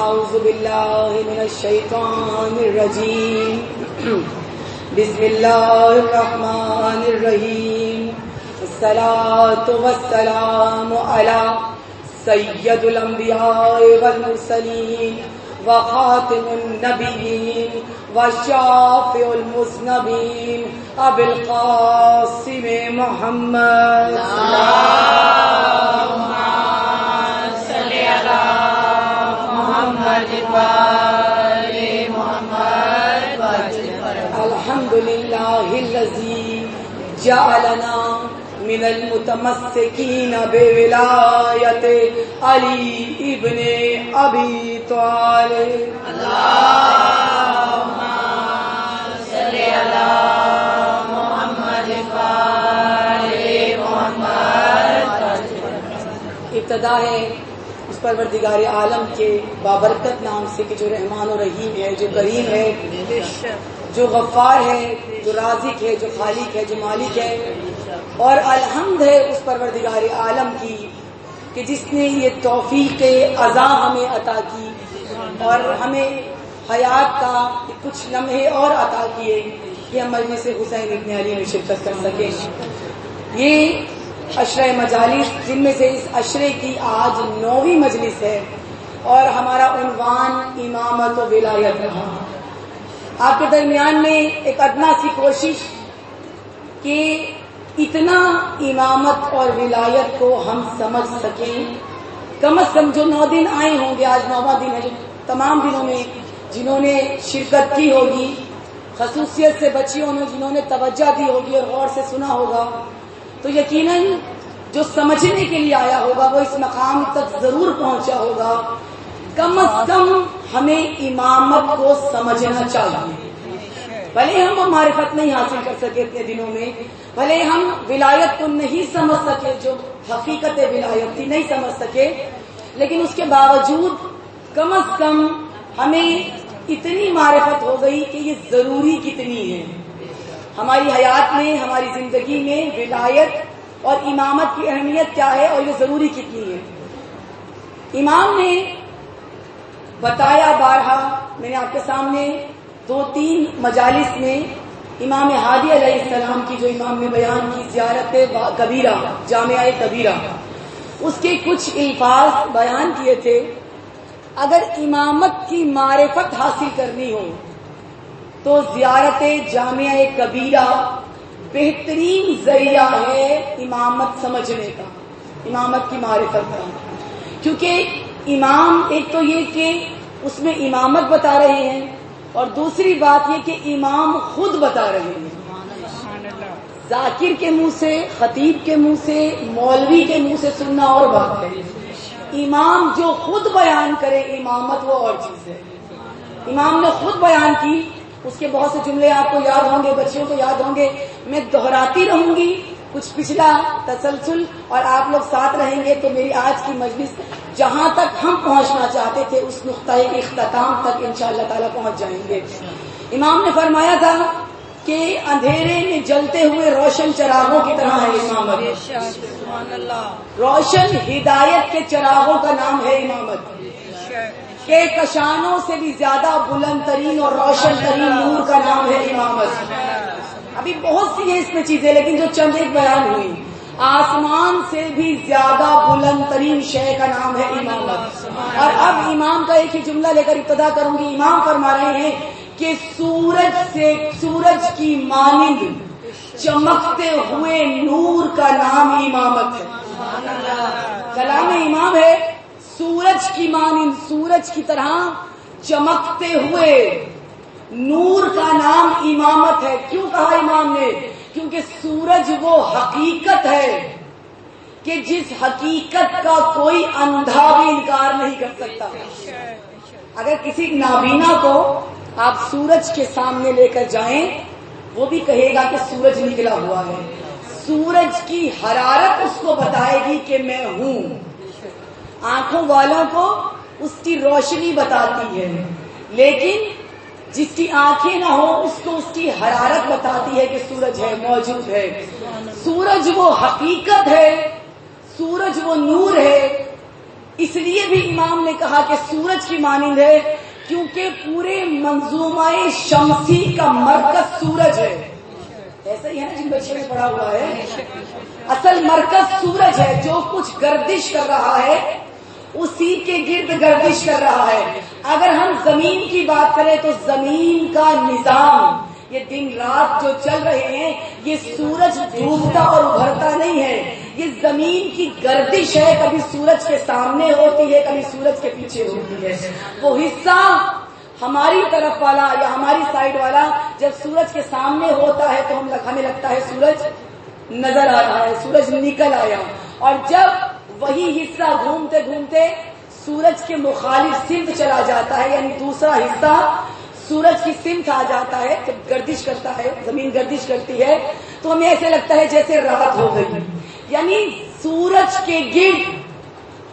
أعوذ بالله من الشيطان الرجيم بسم الله الرحمن الرحيم الصلاة والسلام على سيد الأنبياء والمرسلين وخاتم النبيين وشافع المذنبين أبي القاسم محمد اللهم صل على محمد وآل محمد الحمد لله الذي جعلنا من المتمسكين بولایت علی ابن ابی طالب اللهم صل علی محمد وآل محمد. ابتدا ہے اس پروردگار عالم کے بابرکت نام سے کہ جو رحمان و رحیم ہے، جو کریم ہے، جو غفار ہے، جو رازق ہے، جو خالق ہے، جو مالک ہے. اور الحمد ہے اس پروردگار عالم کی کہ جس نے یہ توفیق عطا ہمیں عطا کی اور ہمیں حیات کا کچھ لمحے اور عطا کیے کہ ہم مجلس حسین ابن علی میں شرکت کر سکیں. یہ عشرہ مجالس جن میں سے اس عشرے کی آج 9ویں مجلس ہے اور ہمارا عنوان امامت و ولایت رہا. آپ کے درمیان میں ایک ادنا سی کوشش کہ اتنا امامت اور ولایت کو ہم سمجھ سکیں. کم از کم جو 9 دن آئے ہوں گے، آج 9واں دن ہے، جو تمام دنوں میں جنہوں نے شرکت کی ہوگی، خصوصیت سے بچیوں نے جنہوں نے توجہ دی ہوگی اور غور سے سنا ہوگا، تو یقیناً جو سمجھنے کے لیے آیا ہوگا وہ اس مقام تک ضرور پہنچا ہوگا. کم از کم ہمیں امامت کو سمجھنا چاہیے. بھلے ہم وہ معرفت نہیں حاصل کر سکے اتنے دنوں میں، بھلے ہم ولایت کو نہیں سمجھ سکے، جو حقیقت ولایت تھی نہیں سمجھ سکے، لیکن اس کے باوجود کم از کم ہمیں اتنی معرفت ہو گئی کہ یہ ضروری کتنی ہے ہماری حیات میں، ہماری زندگی میں. ولایت اور امامت کی اہمیت کیا ہے اور یہ ضروری کتنی ہے. امام نے بتایا بارہا، میں نے آپ کے سامنے 2-3 مجالس میں امام ہادی علیہ السلام کی جو امام نے بیان کی زیارت کبیرہ، جامعہ کبیرہ، اس کے کچھ الفاظ بیان کیے تھے. اگر امامت کی معرفت حاصل کرنی ہو تو زیارت جامعہ کبیرہ بہترین ذریعہ ہے امامت سمجھنے کا، امامت کی معرفت کا. کیونکہ امام ایک تو یہ کہ اس میں امامت بتا رہے ہیں، اور دوسری بات یہ کہ امام خود بتا رہے ہیں. ذاکر کے منہ سے، خطیب کے منہ سے، مولوی کے منہ سے سننا اور بات ہے. امام جو خود بیان کرے امامت وہ اور چیز ہے. امام نے خود بیان کی، اس کے بہت سے جملے آپ کو یاد ہوں گے، بچیوں کو یاد ہوں گے. میں دہراتی رہوں گی کچھ پچھلا تسلسل، اور آپ لوگ ساتھ رہیں گے تو میری آج کی مجلس جہاں تک ہم پہنچنا چاہتے تھے اس نقطۂ اختتام تک انشاءاللہ تعالی پہنچ جائیں گے. امام نے فرمایا تھا کہ اندھیرے میں جلتے ہوئے روشن چراغوں کی طرح ہے امامت. روشن ہدایت کے چراغوں کا نام ہے امامت. کہ کشانوں سے بھی زیادہ بلند ترین اور روشن ترین نور کا نام ہے امامت. ابھی بہت سی ہیں اس میں چیزیں، لیکن جو چند ایک بیان ہوئی، آسمان سے بھی زیادہ بلند ترین شے کا نام ہے امامت. اور اب امام کا ایک ہی جملہ لے کر ابتدا کروں گی. امام فرما رہے ہیں کہ سورج کی مانند چمکتے ہوئے نور کا نام امامت ہے. کلام امام ہے سورج کی مانند، سورج کی طرح چمکتے ہوئے نور کا نام امامت ہے. کیوں کہا امام نے؟ کیونکہ سورج وہ حقیقت ہے کہ جس حقیقت کا کوئی اندھا بھی انکار نہیں کر سکتا. اگر کسی نابینا کو آپ سورج کے سامنے لے کر جائیں وہ بھی کہے گا کہ سورج نکلا ہوا ہے. سورج کی حرارت اس کو بتائے گی کہ میں ہوں. آنکھوں والوں کو اس کی روشنی بتاتی ہے، لیکن جس کی آنکھیں نہ ہو اس کو اس کی حرارت بتاتی ہے کہ سورج ہے، موجود ہے. سورج وہ حقیقت ہے، سورج وہ نور ہے. اس لیے بھی امام نے کہا کہ سورج کی مانند ہے، کیونکہ پورے منظومہ شمسی کا مرکز سورج ہے. ایسا ہی ہے نا جن بچے نے پڑھا ہوا ہے. اصل مرکز سورج ہے، جو کچھ گردش کر رہا ہے اسی کے گرد گردش کر رہا ہے. اگر ہم زمین کی بات کریں تو زمین کا نظام، یہ دن رات جو چل رہے ہیں، یہ سورج ڈوبتا اور ابھرتا نہیں ہے، یہ زمین کی گردش ہے. کبھی سورج کے سامنے ہوتی ہے، کبھی سورج کے پیچھے ہوتی ہے. وہ حصہ ہماری طرف والا یا ہماری سائڈ والا جب سورج کے سامنے ہوتا ہے تو ہمیں لگتا ہے سورج نظر آ رہا ہے، سورج نکل آیا. اور جب وہی حصہ گھومتے گھومتے سورج کے مخالف سمت چلا جاتا ہے، یعنی دوسرا حصہ سورج کی سمت آ جاتا ہے، جب گردش کرتا ہے، زمین گردش کرتی ہے تو ہمیں ایسے لگتا ہے جیسے رات ہو گئی. یعنی سورج کے گرد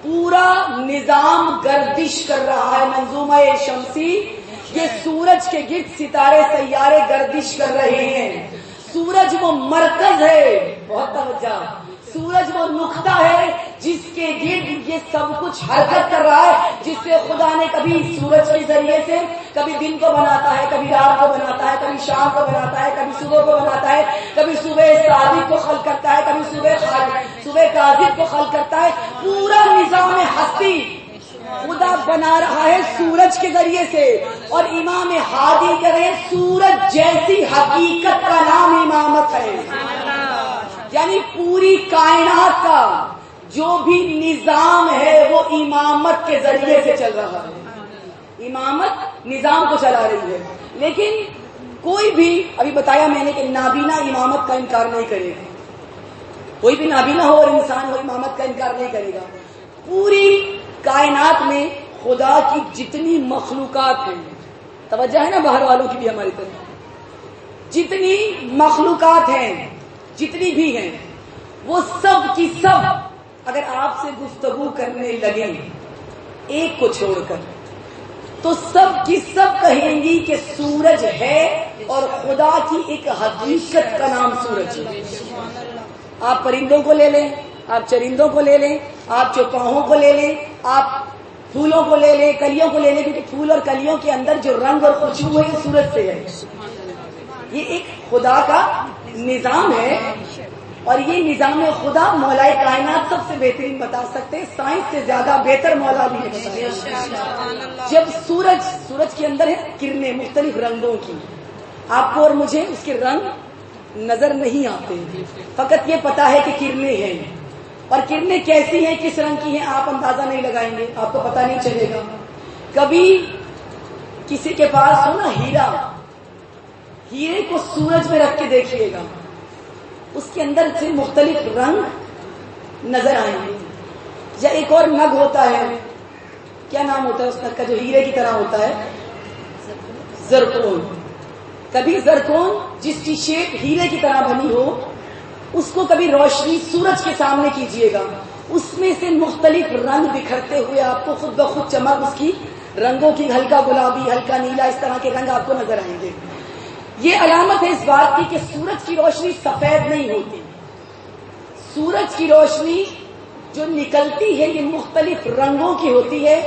پورا نظام گردش کر رہا ہے. منظومہ شمسی، یہ سورج کے گرد ستارے سیارے گردش کر رہے ہیں. سورج وہ مرکز ہے، بہت توجہ، سورج وہ نقطہ ہے جس کے گرد یہ سب کچھ حرکت کر رہا ہے، جس سے خدا نے کبھی سورج کے ذریعے سے کبھی دن کو بناتا ہے، کبھی رات کو بناتا ہے، کبھی شام کو بناتا ہے، کبھی صبح کو بناتا ہے، کبھی صبح صادق کو خلق کرتا ہے، کبھی صبح کاذب کو خلق کرتا ہے. پورا نظام ہستی خدا بنا رہا ہے سورج کے ذریعے سے. اور امام ہادی کرے سورج جیسی حقیقت کا نام امامت ہے. یعنی پوری کائنات کا جو بھی نظام ہے وہ امامت کے ذریعے سے چل رہا ہے. امامت نظام کو چلا رہی ہے. لیکن کوئی بھی، ابھی بتایا میں نے کہ نابینا امامت کا انکار نہیں کرے گا. کوئی بھی نابینا ہو اور انسان ہو امامت کا انکار نہیں کرے گا. پوری کائنات میں خدا کی جتنی مخلوقات ہیں، توجہ ہے نا باہر والوں کی بھی ہماری طرف، جتنی مخلوقات ہیں، جتنی بھی ہیں، وہ سب کی سب اگر آپ سے گفتگو کرنے لگیں ایک کو چھوڑ کر تو سب کی سب کہیں گی کہ سورج ہے اور خدا کی ایک حقیقت کا نام سورج ہے. آپ پرندوں کو لے لیں، آپ چرندوں کو لے لیں، آپ چوپاہوں کو لے لیں، آپ پھولوں کو لے لیں، کلیوں کو لے لیں، کیونکہ پھول اور کلیوں کے اندر جو رنگ اور خوشبو ہے یہ سورج سے ہے. یہ ایک خدا کا نظام ہے اور یہ نظام خدا مولائے کائنات سب سے بہترین بتا سکتے ہیں. سائنس سے زیادہ بہتر مولا بھی ہے. جب سورج کے اندر ہے کرنیں مختلف رنگوں کی، آپ کو اور مجھے اس کے رنگ نظر نہیں آتے، فقط یہ پتا ہے کہ کرنیں ہیں. اور کرنیں کیسی ہیں، کس رنگ کی ہیں، آپ اندازہ نہیں لگائیں گے، آپ کو پتہ نہیں چلے گا. کبھی کسی کے پاس ہو نا ہیرے کو سورج میں رکھ کے دیکھیے گا، اس کے اندر سے مختلف رنگ نظر آئیں گے. یا ایک اور نگ ہوتا ہے، کیا نام ہوتا ہے اس نگ کا جو ہیرے کی طرح ہوتا ہے؟ زرکون. کبھی زرکون جس کی شیپ ہیرے کی طرح بنی ہو، اس کو کبھی روشنی سورج کے سامنے کیجیے گا، اس میں سے مختلف رنگ بکھرتے ہوئے آپ کو خود بخود چمک اس کی رنگوں کی، ہلکا گلابی، ہلکا نیلا، اس طرح کے رنگ آپ کو نظر آئیں گے. یہ علامت ہے اس بات کی کہ سورج کی روشنی سفید نہیں ہوتی. سورج کی روشنی جو نکلتی ہے یہ مختلف رنگوں کی ہوتی ہے.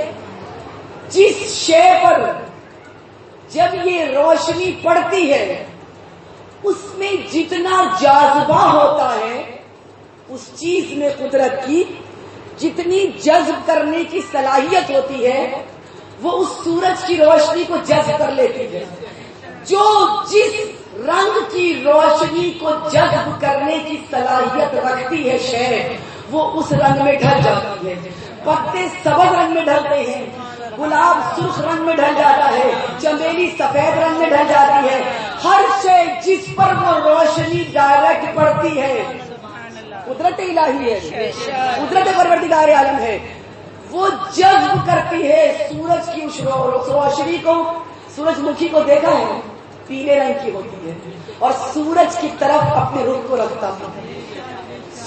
جس شے پر جب یہ روشنی پڑتی ہے اس میں جتنا جاذبہ ہوتا ہے، اس چیز میں قدرت کی جتنی جذب کرنے کی صلاحیت ہوتی ہے وہ اس سورج کی روشنی کو جذب کر لیتی ہے. جو جس رنگ کی روشنی کو جذب کرنے کی صلاحیت رکھتی ہے شے، وہ اس رنگ میں ڈھل جاتی ہے. پتے سبز رنگ میں ڈھلتے ہیں، گلاب سرخ رنگ میں ڈھل جاتا ہے، چمیلی سفید رنگ میں ڈھل جاتی ہے. ہر شے جس پر وہ روشنی ڈائریکٹ پڑتی ہے قدرت الہی ہے، قدرت پروردگار عالم ہے، وہ جذب کرتی ہے سورج کی اس روشنی کو. سورج مکھی کو دیکھا ہے، پیلے رنگ کی ہوتی ہے اور سورج کی طرف اپنے رخ کو رکھتا ہے.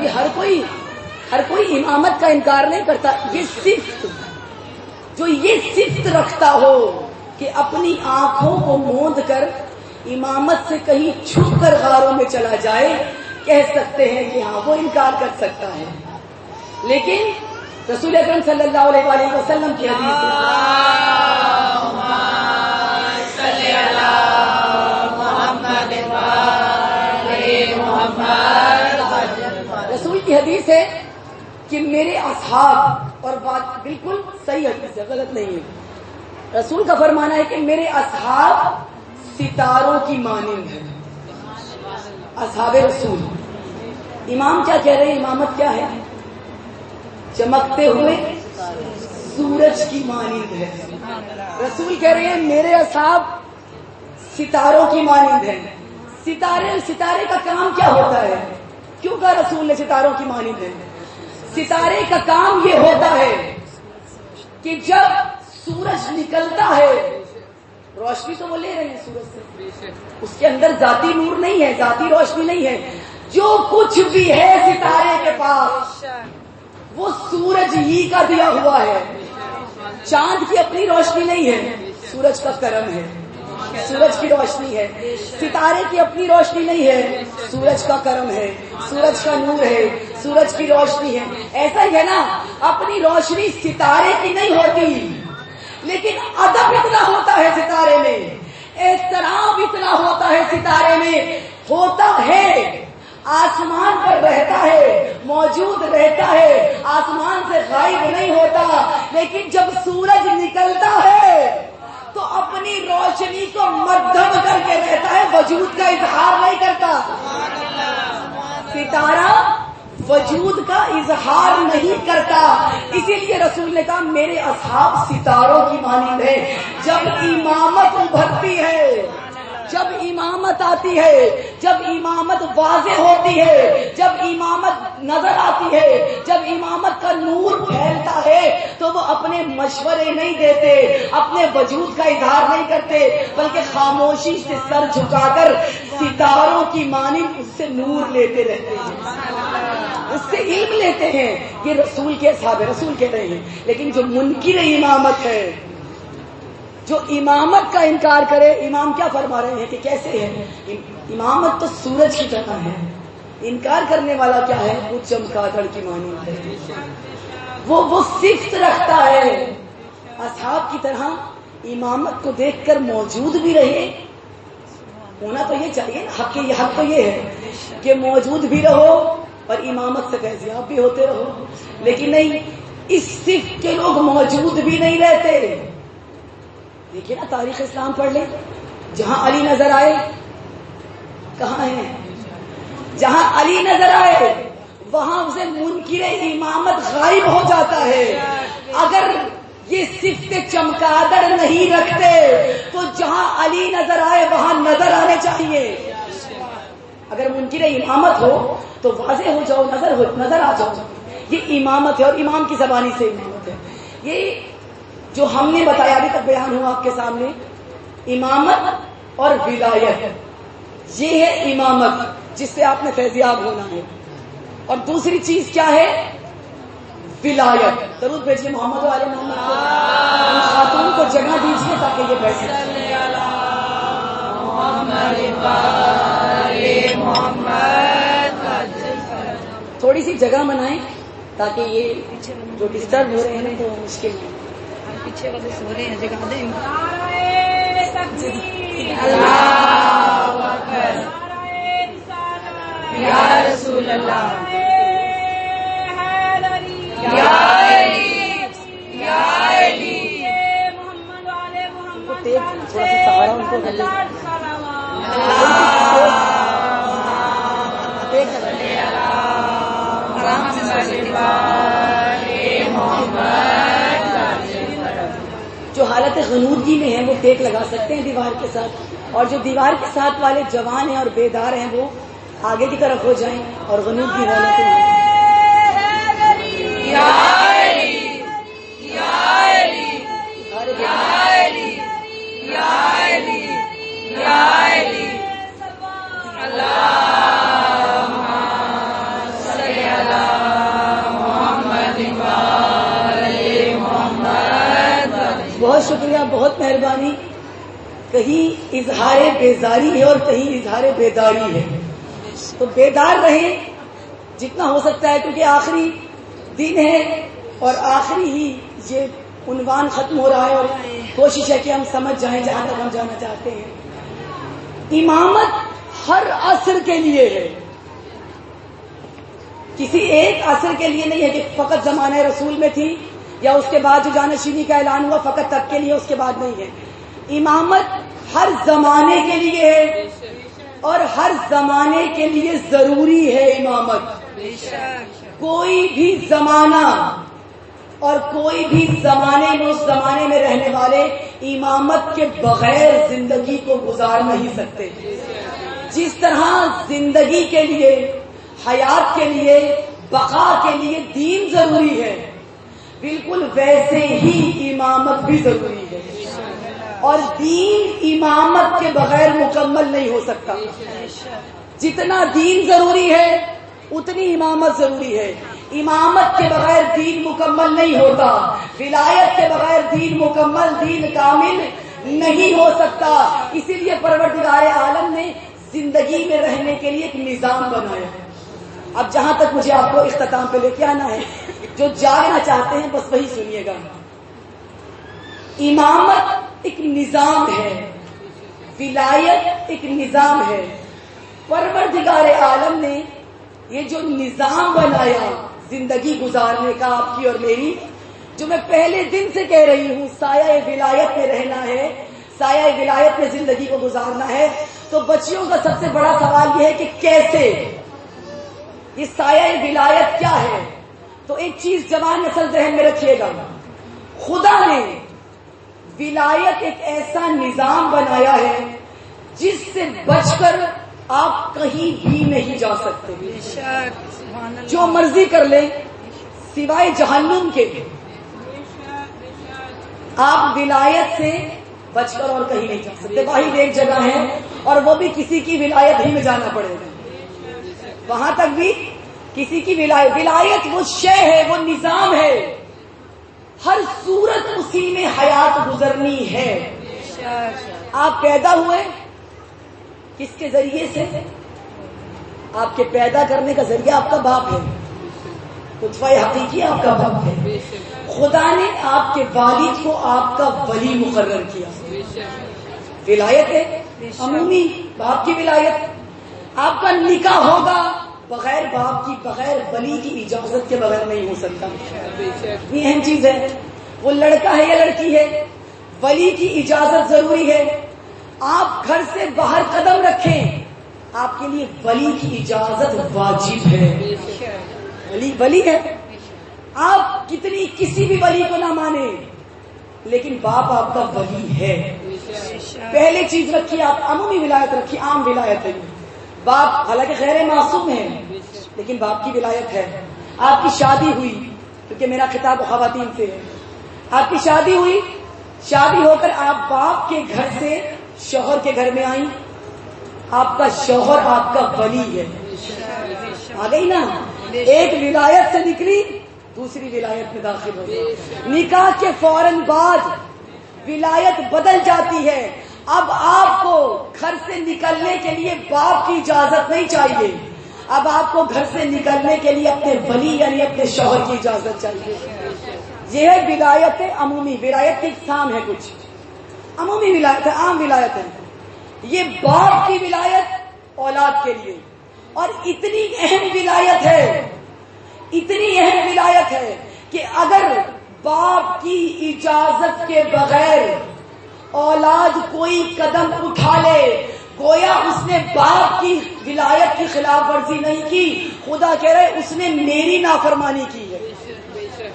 یہ ہر کوئی امامت کا انکار نہیں کرتا. یہ صفت جو یہ صفت رکھتا ہو کہ اپنی آنکھوں کو موند کر امامت سے کہیں چھپ کر غاروں میں چلا جائے, کہہ سکتے ہیں کہ ہاں وہ انکار کر سکتا ہے. لیکن رسول اکرم صلی اللہ علیہ وآلہ وسلم کی حدیث ہے, رسول کی حدیث ہے کہ میرے اصحاب, اور بات بالکل صحیح حدیث ہے, غلط نہیں ہے. رسول کا فرمانا ہے کہ میرے اصحاب ستاروں کی مانند ہیں. اصحاب رسول. امام کیا کہہ رہے ہیں؟ امامت کیا ہے؟ چمکتے ہوئے سورج کی مانند ہے. رسول کہہ رہے ہیں میرے اصحاب ستاروں کی مانند ہیں. ستارے کا کام کیا ہوتا ہے؟ کیوں کہا رسول نے ستاروں کی مانند ہے؟ ستارے کا کام یہ ہوتا ہے کہ جب سورج نکلتا ہے, روشنی تو وہ لے رہے ہیں سورج سے, اس کے اندر ذاتی نور نہیں ہے, ذاتی روشنی نہیں ہے. جو کچھ بھی ہے ستارے کے پاس وہ سورج ہی کا دیا ہوا ہے. چاند کی اپنی روشنی نہیں ہے, سورج کا کرم ہے, سورج کی روشنی ہے. ستارے کی اپنی روشنی نہیں ہے, سورج کا کرم ہے, سورج کا نور ہے, سورج کی روشنی ہے. ایسا ہی ہے نا, اپنی روشنی ستارے کی نہیں ہوتی, لیکن ادب اتنا ہوتا ہے ستارے میں, احترام اتنا ہوتا ہے ستارے میں, ہوتا ہے آسمان پر رہتا ہے, موجود رہتا ہے, آسمان سے غائب نہیں ہوتا. لیکن جب سورج نکلتا ہے تو اپنی روشنی کو مدھم کر کے رہتا ہے, وجود کا اظہار نہیں کرتا. ستارہ وجود کا اظہار نہیں کرتا. اسی لیے رسول نے کہا میرے اصحاب ستاروں کی مانند ہے. جب امامت ابھرتی ہے, جب امامت آتی ہے, جب امامت واضح ہوتی ہے, جب امامت نظر آتی ہے, جب امامت کا نور پھیلتا ہے, تو وہ اپنے مشورے نہیں دیتے, اپنے وجود کا اظہار نہیں کرتے, بلکہ خاموشی سے سر جھکا کر ستاروں کی مانند اس سے نور لیتے رہتے ہیں, اس سے علم لیتے ہیں. یہ رسول کے اصحاب رسول کہہ رہے ہیں. لیکن جو منکر امامت ہے, جو امامت کا انکار کرے, امام کیا فرما رہے ہیں کہ کیسے ہے امامت؟ تو سورج کی طرح ہے. انکار کرنے والا کیا ہے؟ وہ چمگادڑ کی مانند ہے, وہ صفت رکھتا ہے. اصحاب کی طرح امامت کو دیکھ کر موجود بھی رہے, ہونا تو یہ چاہیے نا, حق تو یہ ہے کہ موجود بھی رہو اور امامت سے فیضیاب بھی ہوتے رہو. لیکن نہیں, اس صفت کے لوگ موجود بھی نہیں رہتے. دیکھیے نا, تاریخ اسلام پڑھ لیں, جہاں علی نظر آئے کہاں ہیں؟ جہاں علی نظر آئے وہاں اسے منکر امامت غائب ہو جاتا ہے. اگر یہ صفت چمکادڑ نہیں رکھتے تو جہاں علی نظر آئے وہاں نظر آنے چاہیے. اگر منکر امامت ہو تو واضح ہو جاؤ, نظر آ جاؤ. یہ امامت ہے, اور امام کی زبانی سے امامت ہے. یہ جو ہم نے بتایا ابھی تک بیان ہوا آپ کے سامنے, امامت اور ولایت, یہ ہے امامت جس سے آپ نے فیضیاب ہونا ہے. اور دوسری چیز کیا ہے؟ ولایت. درود بھیجیے محمد والے محمد کو, خاتون کو جگہ دیجیے تاکہ یہ بیٹھ سکے. تھوڑی سی جگہ بنائیں تاکہ یہ جو ڈسٹرب ہو رہے ہیں تو مشکل ہے. پیچھے والے سو رہے ہیں, جگہ دیں. یا رسول اللہ, یا علی, محمد والے محمد, تھوڑا سا سہارا ان کو جو حالت غنودگی میں ہیں وہ ٹیک لگا سکتے ہیں دیوار کے ساتھ, اور جو دیوار کے ساتھ والے جوان ہیں اور بیدار ہیں وہ آگے کی طرف ہو جائیں اور غنودگی والوں کو بہت شکریہ، بہت مہربانی. کہیں اظہار بیزاری ہے اور کہیں اظہار بیداری ہے، تو بیدار رہیں جتنا ہو سکتا ہے، کیونکہ آخری دن ہے اور آخری ہی یہ عنوان ختم ہو رہا ہے، اور کوشش ہے کہ ہم سمجھ جائیں جہاں تک ہم جانا چاہتے ہیں. امامت ہر عصر کے لیے ہے، کسی ایک عصر کے لیے نہیں ہے کہ فقط زمانہ رسول میں تھی یا اس کے بعد جو جانشینی کا اعلان ہوا فقط تب کے لیے، اس کے بعد نہیں ہے. امامت ہر زمانے کے لیے ہے اور ہر زمانے کے لیے ضروری ہے. امامت کوئی بھی زمانہ اور کوئی بھی زمانے میں اس زمانے میں رہنے والے امامت کے بغیر زندگی کو گزار نہیں سکتے. جس طرح زندگی کے لیے، حیات کے لیے، بقا کے لیے دین ضروری ہے، بالکل ویسے ہی امامت بھی ضروری ہے. اور دین امامت کے بغیر مکمل نہیں ہو سکتا. جتنا دین ضروری ہے اتنی امامت ضروری ہے. امامت کے بغیر دین مکمل نہیں ہوتا. ولایت کے بغیر دین مکمل، دین کامل نہیں ہو سکتا. اسی لیے پروردگار عالم نے زندگی میں رہنے کے لیے ایک نظام بنایا ہے. اب جہاں تک مجھے آپ کو اختتام پہ لے کے آنا ہے، جو جاننا چاہتے ہیں بس وہی سنیے گا. امامت ایک نظام ہے، ولایت ایک نظام ہے. پروردگار عالم نے یہ جو نظام بنایا زندگی گزارنے کا آپ کی اور میری، جو میں پہلے دن سے کہہ رہی ہوں، سایہ ولایت میں رہنا ہے، سایہ ولایت میں زندگی کو گزارنا ہے. تو بچیوں کا سب سے بڑا سوال یہ ہے کہ کیسے، یہ سایہ ولایت کیا ہے؟ تو ایک چیز جوان نسل ذہن میں رکھیے گا، خدا نے ولایت ایک ایسا نظام بنایا ہے جس سے بچ کر آپ کہیں بھی نہیں جا سکتے. جو مرضی کر لیں سوائے جہنم کے، آپ ولایت سے بچ کر اور کہیں نہیں جا سکتے. واحد ایک جگہ ہے اور وہ بھی کسی کی ولایت ہی میں جانا پڑے گا. وہاں تک بھی کسی کی ولایت وہ شے ہے، وہ نظام ہے. ہر صورت اسی میں حیات گزرنی ہے. آپ پیدا ہوئے کس کے ذریعے سے؟ آپ کے پیدا کرنے کا ذریعہ آپ کا باپ ہے، نطفہ حقیقی آپ کا باپ ہے. خدا نے آپ کے والد کو آپ کا ولی مقرر کیا. ولایت ہے عمومی، باپ کی ولایت. آپ کا نکاح ہوگا بغیر باپ کی، بغیر ولی کی اجازت کے بغیر نہیں ہو سکتا. یہ اہم چیز ہے. وہ لڑکا ہے یا لڑکی ہے، ولی کی اجازت ضروری ہے. آپ گھر سے باہر قدم رکھیں، آپ کے لیے ولی کی اجازت واجب ہے. ولی ہے. آپ کتنی کسی بھی ولی کو نہ مانیں لیکن باپ آپ کا ولی ہے. پہلے چیز رکھیے آپ، عمومی ولایت رکھیے، عام ولایت ہے. باپ حالانکہ غیر معصوم ہے لیکن باپ کی ولایت ہے. آپ کی شادی ہوئی، کیونکہ میرا خطاب خواتین سے ہے. آپ کی شادی ہوئی، شادی ہو کر آپ باپ کے گھر سے شوہر کے گھر میں آئیں، آپ کا شوہر آپ کا ولی ہے. آ گئی نا؟ ایک ولایت سے نکلی دوسری ولایت میں داخل ہو گئی. نکاح کے فوراً بعد ولایت بدل جاتی ہے. اب آپ کو گھر سے نکلنے کے لیے باپ کی اجازت نہیں چاہیے، اب آپ کو گھر سے نکلنے کے لیے اپنے ولی یعنی اپنے شوہر کی اجازت چاہیے. یہ ہے ولایت عمومی. ولایت کی اقسام ہے، کچھ عمومی ولایت ہے، عام ولایت ہے. یہ باپ کی ولایت اولاد کے لیے. اور اتنی اہم ولایت ہے، اتنی اہم ولایت ہے کہ اگر باپ کی اجازت کے بغیر اولاد کوئی قدم اٹھا لے، گویا اس نے باپ کی ولایت کی خلاف ورزی نہیں کی، خدا کہہ رہے اس نے میری نافرمانی کی ہے.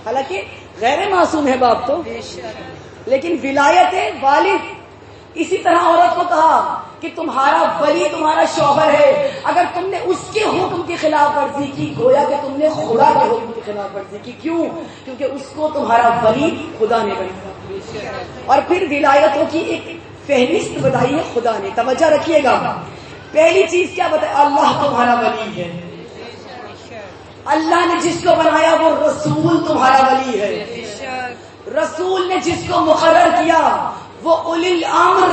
حالانکہ غیر معصوم ہے باپ تو، لیکن ولایت ہے والد. اسی طرح عورت کو کہا کہ تمہارا ولی تمہارا شوہر ہے، اگر تم نے اس کے حکم کی خلاف ورزی کی گویا کہ تم نے خدا کے حکم کی خلاف ورزی کی. کیوں؟ کیونکہ اس کو تمہارا ولی خدا نے بنایا. اور پھر ولایتوں کی ایک فہرست بتائی ہے خدا نے. توجہ رکھیے گا، پہلی چیز کیا بتایا؟ اللہ تمہارا ولی ہے. اللہ نے جس کو بنایا وہ رسول تمہارا ولی ہے. رسول نے جس کو مقرر کیا وہ اولی الامر.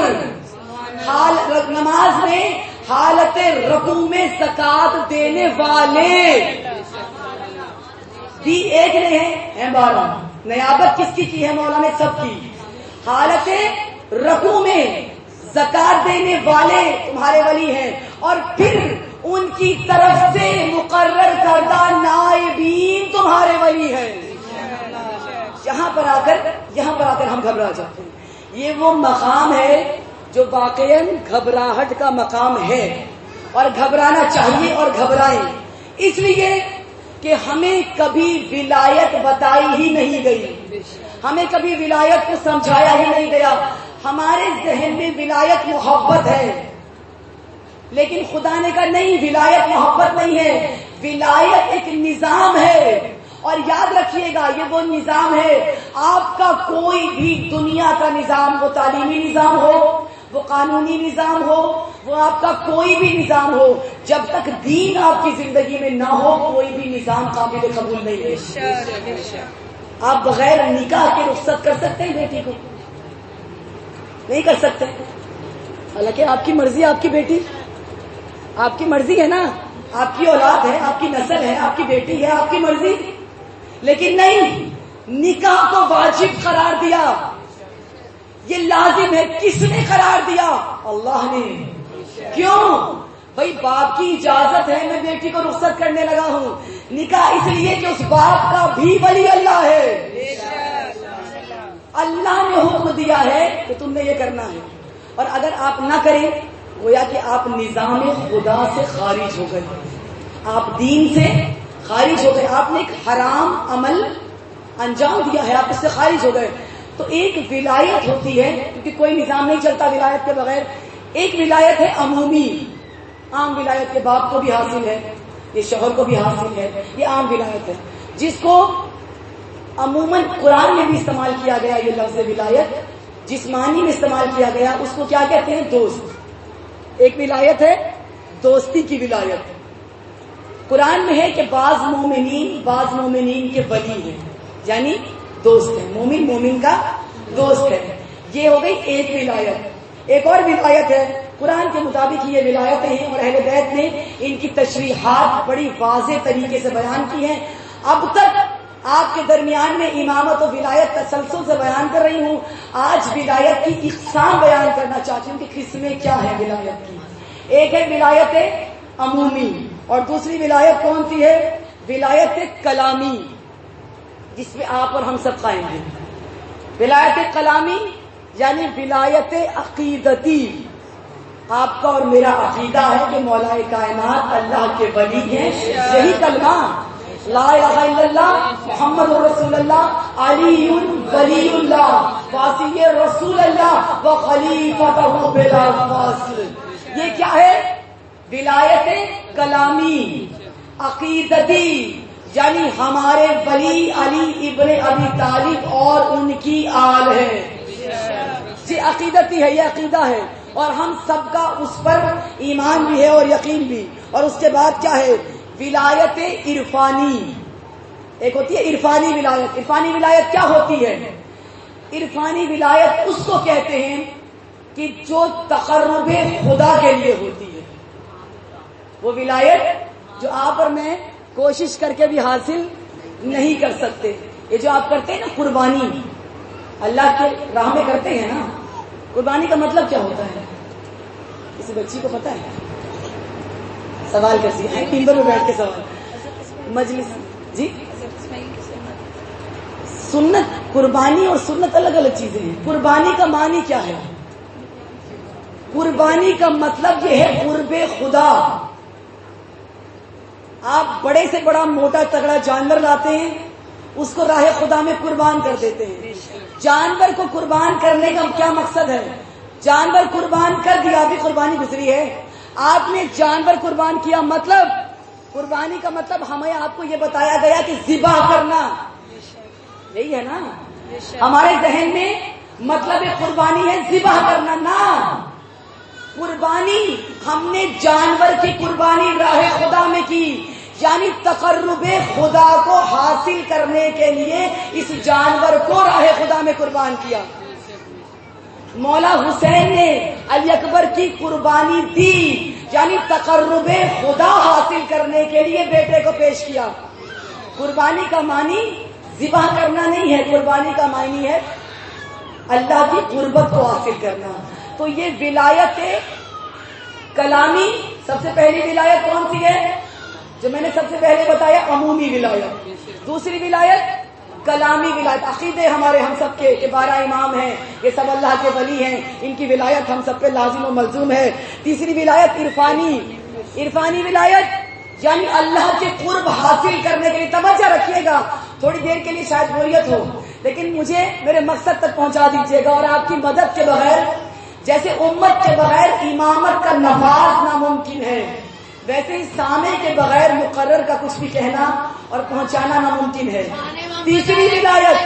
نماز میں حالت رکوع میں زکات دینے والے بھی ایک نہیں ہیں 12. نیابت کس کی ہے؟ مولا نے سب کی. حالت رکوع میں زکات دینے والے تمہارے ولی ہیں، اور پھر ان کی طرف سے مقرر کردہ نائبین تمہارے ولی ہیں. یہاں پر آ کر ہم گھبرا جاتے ہیں. یہ وہ مقام ہے جو واقعاً گھبراہٹ کا مقام ہے، اور گھبرانا چاہیے اور گھبرائیں، اس لیے کہ ہمیں کبھی ولایت بتائی ہی نہیں گئی، ہمیں کبھی ولایت کو سمجھایا ہی نہیں گیا. ہمارے ذہن میں ولایت محبت ہے، لیکن خدا نے کہا نہیں، ولایت محبت نہیں ہے، ولایت ایک نظام ہے. اور یاد رکھیے گا یہ وہ نظام ہے، آپ کا کوئی بھی دنیا کا نظام، وہ تعلیمی نظام ہو، وہ قانونی نظام ہو، وہ آپ کا کوئی بھی نظام ہو، جب تک دین آپ کی زندگی میں نہ ہو کوئی بھی نظام قابل قبول نہیں ہے. آپ بغیر نکاح کے رخصت کر سکتے ہیں بیٹی کو؟ نہیں کر سکتے. حالانکہ آپ کی مرضی، آپ کی بیٹی، آپ کی مرضی ہے نا، آپ کی اولاد ہے، آپ کی نسل ہے، آپ کی بیٹی ہے، آپ کی مرضی. لیکن نہیں، نکاح کو واجب قرار دیا، یہ لازم ہے. کس نے قرار دیا؟ اللہ نے. کیوں؟ بھائی باپ کی اجازت ہے میں بیٹی کو رخصت کرنے لگا ہوں. نکاح اس لیے کہ اس باپ کا بھی ولی اللہ ہے. اللہ نے حکم دیا ہے کہ تم نے یہ کرنا ہے، اور اگر آپ نہ کریں گویا کہ آپ نظام خدا سے خارج ہو گئے، آپ دین سے خارج ہو گئے، آپ نے ایک حرام عمل انجام دیا ہے، آپ اس سے خارج ہو گئے. تو ایک ولایت ہوتی ہے، کیونکہ کوئی نظام نہیں چلتا ولایت کے بغیر. ایک ولایت ہے عمومی، عام ولایت کے باپ کو بھی حاصل ہے، یہ شوہر کو بھی حاصل ہے، یہ عام ولایت ہے جس کو عموماً قرآن میں بھی استعمال کیا گیا. یہ لفظ ولایت جس معنی میں استعمال کیا گیا اس کو کیا کہتے ہیں؟ دوست. ایک ولایت ہے دوستی کی ولایت. قرآن میں ہے کہ بعض مومنین کے ولی ہیں، یعنی دوست ہے. مومن مومن کا دوست ہے. یہ ہو گئی ایک ولایت. ایک اور ولایت ہے، قرآن کے مطابق یہ ولایتیں ہیں، اور اہل بیت نے ان کی تشریحات بڑی واضح طریقے سے بیان کی ہیں. اب تک آپ کے درمیان میں امامت و ولایت تسلسل سے بیان کر رہی ہوں. آج ولایت کی اقسام بیان کرنا چاہتی ہوں کہ قسمیں کیا ہیں ولایت کی. ایک ہے ولایت عمومی، اور دوسری ولایت کون سی ہے؟ ولایت کلامی، جس میں آپ اور ہم سب قائم ہیں. ولایت کلامی یعنی ولایت عقیدتی. آپ کا اور میرا عقیدہ ہے کہ مولا کائنات اللہ کے ولی ہیں. یہی کلمہ لا الہ الا اللہ محمد رسول اللہ علی ولی اللہ واسی رسول اللہ و خلیفتہ بلا فاصل. یہ کیا ہے؟ ولایت کلامی عقیدتی، یعنی ہمارے ولی علی ابن ابی طالب اور ان کی آل ہے. یہ عقیدتی ہے، یہ عقیدہ ہے، اور ہم سب کا اس پر ایمان بھی ہے اور یقین بھی. اور اس کے بعد کیا ہے؟ ولایت عرفانی. ایک ہوتی ہے عرفانی ولایت. عرفانی ولایت کیا ہوتی ہے؟ عرفانی ولایت اس کو کہتے ہیں کہ جو تقرب خدا کے لیے ہوتی ہے. وہ ولایت جو آپ اور میں کوشش کر کے بھی حاصل نہیں کر سکتے. یہ جو آپ کرتے ہیں نا قربانی، اللہ کے راہ میں کرتے ہیں نا، قربانی کا مطلب کیا ہوتا ہے؟ کسی بچی کو پتا ہے؟ سوال کرتی ہے ٹیمبر میں بیٹھ کے سوال مجلس. جی سنت، قربانی اور سنت الگ الگ چیزیں ہیں. قربانی کا معنی کیا ہے؟ قربانی کا مطلب یہ ہے قرب خدا. آپ بڑے سے بڑا موٹا تگڑا جانور لاتے ہیں، اس کو راہ خدا میں قربان کر دیتے ہیں. جانور کو قربان کرنے کا کیا مقصد ہے؟ جانور قربان کر دیا، ابھی قربانی گزری ہے، آپ نے جانور قربان کیا. مطلب قربانی کا مطلب ہمیں آپ کو یہ بتایا گیا کہ ذبح کرنا، یہی ہے نا ہمارے ذہن میں. مطلب قربانی ہے ذبح کرنا، نہ قربانی ہم نے جانور کی قربانی راہ خدا میں کی، یعنی تقرب خدا کو حاصل کرنے کے لیے اس جانور کو راہ خدا میں قربان کیا۔ مولا حسین نے علی اکبر کی قربانی دی، یعنی تقرب خدا حاصل کرنے کے لیے بیٹے کو پیش کیا۔ قربانی کا معنی ذبح کرنا نہیں ہے، قربانی کا معنی ہے اللہ کی قربت کو حاصل کرنا۔ تو یہ ولایت کلامی، سب سے پہلی ولایت کون سی ہے جو میں نے سب سے پہلے بتایا؟ عمومی ولایت۔ دوسری ولایت کلامی ولایت، عقیدے ہمارے ہم سب کے کہ 12 امام ہیں، یہ سب اللہ کے ولی ہیں، ان کی ولایت ہم سب پہ لازم و ملزوم ہے۔ تیسری ولایت عرفانی ولایت، یعنی اللہ کے قرب حاصل کرنے کے لیے۔ توجہ رکھیے گا، تھوڑی دیر کے لیے شاید بوریت ہو، لیکن مجھے میرے مقصد تک پہنچا دیجیے گا، اور آپ کی مدد کے بغیر، جیسے امت کے بغیر امامت کا نفاذ ناممکن ہے، ویسے ہی سامع کے بغیر مقرر کا کچھ بھی کہنا اور پہنچانا ناممکن ہے۔ تیسری ولایت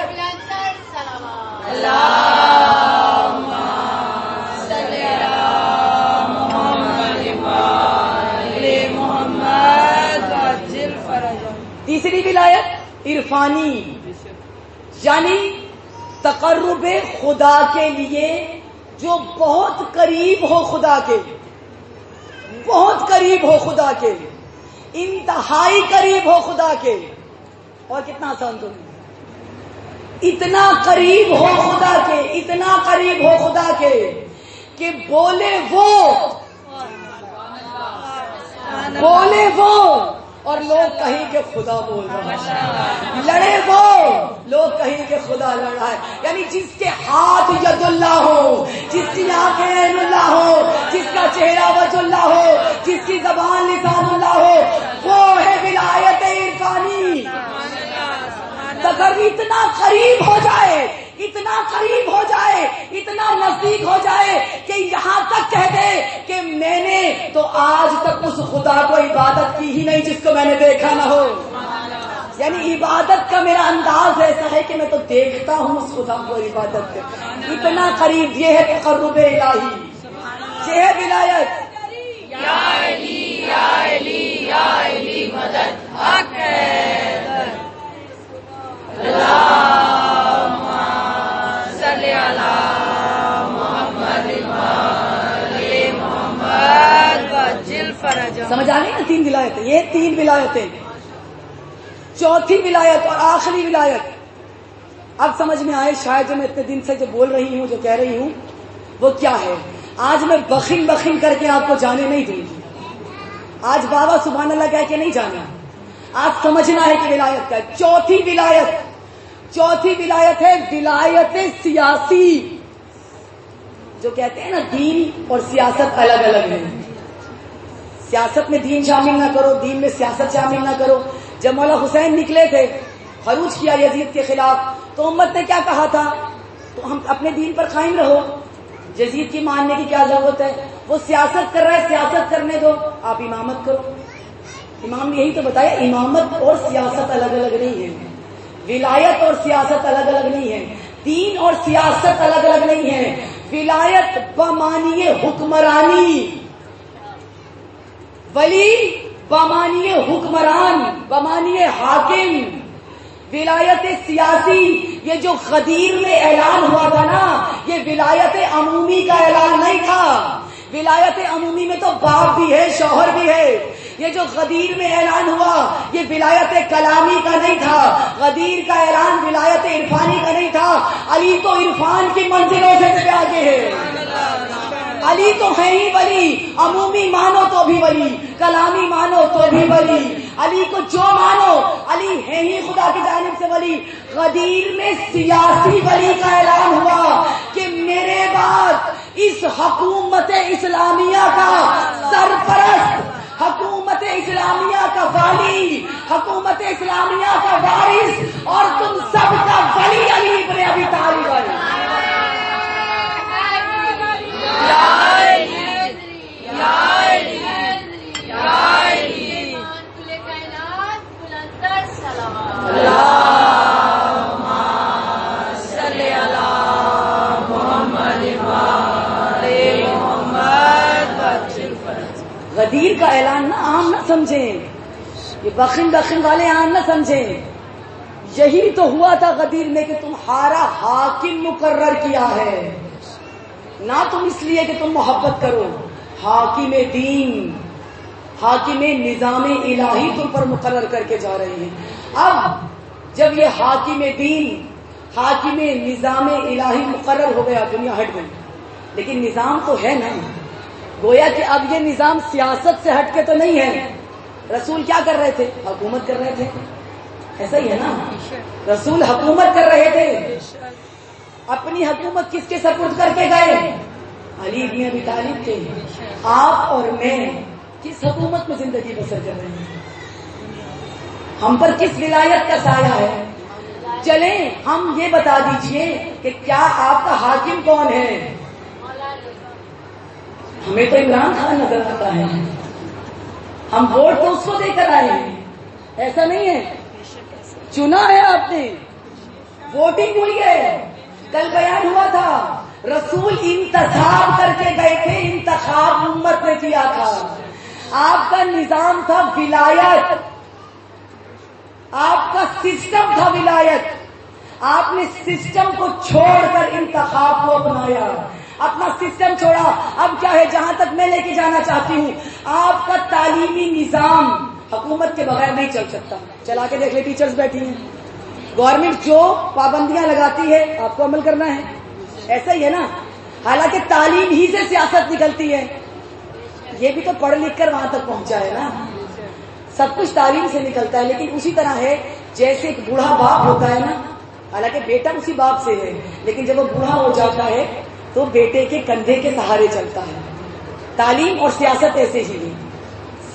تیسری ولایت عرفانی، یعنی تقرب خدا کے لیے جو بہت قریب ہو خدا کے، بہت قریب ہو خدا کے، انتہائی قریب ہو خدا کے۔ اور کتنا آسان تو نہیں، اتنا قریب ہو خدا کے، اتنا قریب ہو خدا کے کہ بولے وہ اور لوگ کہیں کہ خدا بول رہا ہے، لڑے وہ لوگ کہیں کہ خدا لڑ رہا ہے۔ یعنی جس کے ہاتھ ید اللہ ہو، جس کی آنکھیں عین اللہ ہو، جس کا چہرہ وجہ اللہ ہو، جس کی زبان لسان اللہ ہو، وہ ہے ولایت عرفانی۔ اگر اتنا قریب ہو جائے، اتنا قریب ہو جائے، اتنا نزدیک ہو جائے کہ یہاں تک کہہ دے کہ میں نے تو آج تک اس خدا کو عبادت کی ہی نہیں جس کو میں نے دیکھا نہ ہو۔ یعنی عبادت کا میرا انداز ایسا ہے کہ میں تو دیکھتا ہوں اس خدا کو عبادت کے، اتنا قریب۔ یہ ہے تقرب الہی، یہ ہے ولایت۔ یا علی یا علی یا علی مدد حق ہے، سمجھ آ گئی نا؟ 3 ولایتیں، یہ 3 ولایتیں۔ چوتھی ولایت اور آخری ولایت اب سمجھ میں آئے شاید، جو میں اتنے دن سے جو بول رہی ہوں، جو کہہ رہی ہوں، وہ کیا ہے۔ آج میں بخن کر کے آپ کو جانے نہیں دوں گی، آج بابا سبحان اللہ کہہ کے نہیں جانا، آج سمجھنا ہے کہ ولایت کا چوتھی ولایت ہے ولایت سیاسی، جو کہتے ہیں نا دین اور سیاست الگ الگ ہے۔ سیاست میں دین شامل نہ کرو، دین میں سیاست شامل نہ کرو۔ جب مولا حسین نکلے تھے، خروج کیا یزید کے خلاف، تو امت نے کیا کہا تھا؟ تو ہم اپنے دین پر قائم رہو، یزید کی ماننے کی کیا ضرورت ہے؟ وہ سیاست کر رہا ہے، سیاست کرنے دو، آپ امامت کرو۔ امام نے یہی تو بتایا، امامت اور سیاست الگ الگ نہیں ہے، ولایت اور سیاست الگ الگ نہیں ہے، دین اور سیاست الگ الگ نہیں ہے۔ ولایت بمعنی حکمرانی، ولی بمعنی حکمران، بمعنی حاکم۔ ولایت سیاسی، یہ جو غدیر میں اعلان ہوا تھا نا، یہ ولایت عمومی کا اعلان نہیں تھا۔ ولایت عمومی میں تو باپ بھی ہے، شوہر بھی ہے۔ یہ جو غدیر میں اعلان ہوا، یہ ولایت کلامی کا نہیں تھا، غدیر کا اعلان ولایت عرفانی کا نہیں تھا۔ علی تو عرفان کی منزلوں سے آگے ہے، علی تو ہے ہی ولی، عمومی مانو تو بھی ولی، کلامی مانو تو بھی ولی، علی کو جو مانو علی ہے ہی خدا کی جانب سے ولی۔ غدیر میں سیاسی ولی کا اعلان ہوا کہ میرے بعد اس حکومت اسلامیہ کا سرپرست، حکومت اسلامیہ کا والی، حکومت اسلامیہ کا وارث اور تم سب کا ولی علی ابن ابی طالب ہے۔ عام نہ سمجھیں، یہ بخن والے عام نہ سمجھیں. یہی تو ہوا تھا غدیر میں کہ تمہارا حاکم مقرر کیا ہے، نہ تم اس لیے کہ تم محبت کرو. حاکم دین، حاکم نظام الہی تم پر مقرر کر کے جا رہے ہیں. اب جب یہ حاکم دین، حاکم نظام الہی مقرر ہو گیا، دنیا ہٹ گئی، لیکن نظام تو ہے نا. گویا کہ اب یہ نظام سیاست سے ہٹ کے تو نہیں ہے. رسول کیا کر رہے تھے؟ حکومت کر رہے تھے. ایسا ہی ہے نا، رسول حکومت کر رہے تھے. اپنی حکومت کس کے سپرد کر کے گئے؟ علی بن ابی طالب کے. آپ اور میں کس حکومت میں زندگی بسر کر رہے ہیں؟ ہم پر کس ولایت کا سایہ ہے؟ چلیں ہم یہ بتا دیجئے کہ کیا آپ کا حاکم کون ہے؟ ہمیں تو عمران خان نظر آتا ہے. ہم ووٹ تو اس کو دے کر آئے ہیں، ایسا نہیں ہے. چنا ہے آپ نے، ووٹنگ ہوئی ہے. کل بیان ہوا تھا رسول انتخاب کر کے گئے تھے، انتخاب امت نے کیا تھا. آپ کا نظام تھا ولایت، آپ کا سسٹم تھا ولایت. آپ نے سسٹم کو چھوڑ کر انتخاب کو اپنایا، اپنا سسٹم چھوڑا. اب کیا ہے، جہاں تک میں لے کے جانا چاہتی ہوں، آپ کا تعلیمی نظام حکومت کے بغیر نہیں چل سکتا. چلا کے دیکھ لیں، ٹیچرز بیٹھی ہیں، گورنمنٹ جو پابندیاں لگاتی ہے آپ کو عمل کرنا ہے. ایسا ہی ہے نا. حالانکہ تعلیم ہی سے سیاست نکلتی ہے. یہ بھی تو پڑھ لکھ کر وہاں تک پہنچا ہے نا. سب کچھ تعلیم سے نکلتا ہے. لیکن اسی طرح ہے جیسے ایک بوڑھا باپ ہوتا ہے نا، حالانکہ بیٹا اسی باپ سے ہے، لیکن جب وہ بوڑھا ہو جاتا ہے تو بیٹے کے کندھے کے سہارے چلتا ہے. تعلیم اور سیاست ایسے ہی ہے.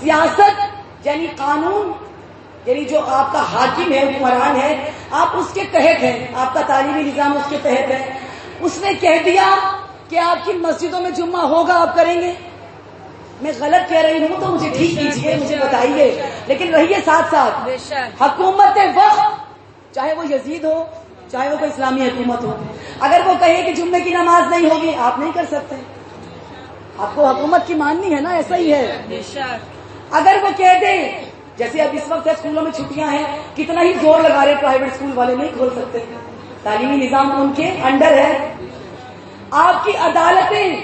سیاست یعنی قانون، یعنی جو آپ کا حاکم ہے، حکمران ہے، آپ اس کے تحت ہیں. آپ کا تعلیمی نظام اس کے تحت ہے. اس نے کہہ دیا کہ آپ کی مسجدوں میں جمعہ ہوگا، آپ کریں گے. میں غلط کہہ رہی ہوں تو مجھے ٹھیک کیجیے، مجھے بتائیے. لیکن رہیے ساتھ ساتھ حکومت وقت، چاہے وہ یزید ہو، چاہے وہ کوئی اسلامی حکومت ہو، اگر وہ کہے کہ جمعے کی نماز نہیں ہوگی، آپ نہیں کر سکتے. آپ کو حکومت کی ماننی ہے نا. ایسا ہی ہے. اگر وہ کہہ دے، جیسے اب اس وقت اسکولوں میں چھٹیاں ہیں، کتنا ہی زور لگا رہے پرائیویٹ اسکول والے، نہیں کھول سکتے. تعلیمی نظام ان کے انڈر ہے. آپ کی عدالتیں،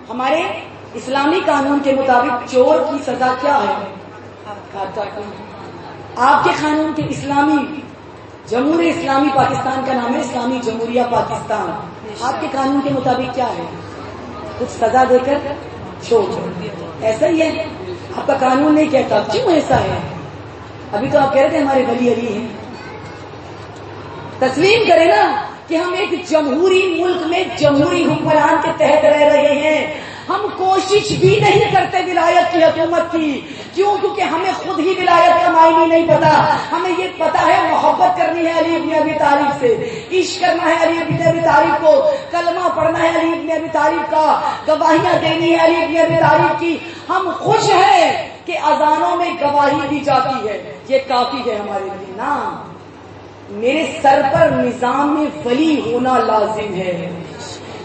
ہمارے اسلامی قانون کے مطابق چور کی سزا کیا ہے؟ آپ کے قانون کے اسلامی جمہوریہ اسلامی پاکستان کا نام ہے اسلامی جمہوریہ پاکستان. آپ کے قانون کے مطابق کیا ہے؟ کچھ سزا دے کر چھوڑ. ایسا ہی ہے. آپ کا قانون نہیں کہتا. کیوں ایسا ہے؟ ابھی تو آپ کہہ رہے تھے ہمارے ولی علی ہیں. تسلیم کریں نا کہ ہم ایک جمہوری ملک میں جمہوری حکمران کے تحت رہ رہے ہیں. ہم کوشش بھی نہیں کرتے ولایت کی حکومت کی. کیوں؟ کیونکہ ہمیں خود ہی ولایت کا معنی نہیں پتا. ہمیں یہ پتا ہے محبت کرنی ہے علی بن ابی طالب سے، عشق کرنا ہے علی بن ابی طالب کو، کلمہ پڑھنا ہے علی بن ابی طالب کا، گواہیاں دینی ہے علی بن ابی طالب کی. ہم خوش ہیں کہ اذانوں میں گواہی دی جاتی ہے، یہ کافی ہے ہمارے لیے نا. میرے سر پر نظام ولی ہونا لازم ہے.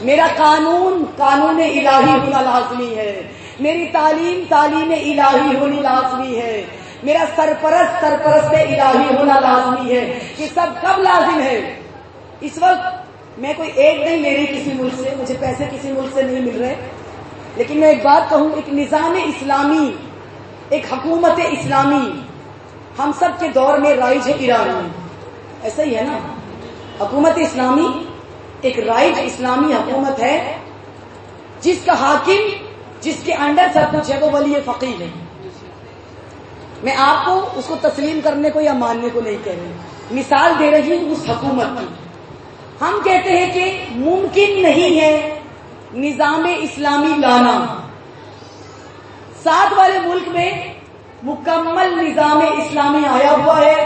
میرا قانون قانون الہی ہونا لازمی ہے. میری تعلیم تعلیم الہی ہونی لازمی ہے. میرا سرپرست الہی ہونا لازمی ہے. یہ سب کب لازم ہے؟ اس وقت میں کوئی ایڈ نہیں لے رہی کسی ملک سے، مجھے پیسے کسی ملک سے نہیں مل رہے، لیکن میں ایک بات کہوں، ایک نظام اسلامی، ایک حکومت اسلامی ہم سب کے دور میں رائج ہے ایران میں. ایسا ہی ہے نا. حکومت اسلامی ایک رائج اسلامی حکومت ہے جس کا حاکم، جس کے انڈر سب کچھ ہے، وہ ولی فقیہ ہے. میں آپ کو اس کو تسلیم کرنے کو یا ماننے کو نہیں کہہ رہی، مثال دے رہی ہوں اس حکومت کی. ہم کہتے ہیں کہ ممکن نہیں ہے نظام اسلامی لانا. ساتھ والے ملک میں مکمل نظام اسلامی آیا ہوا ہے.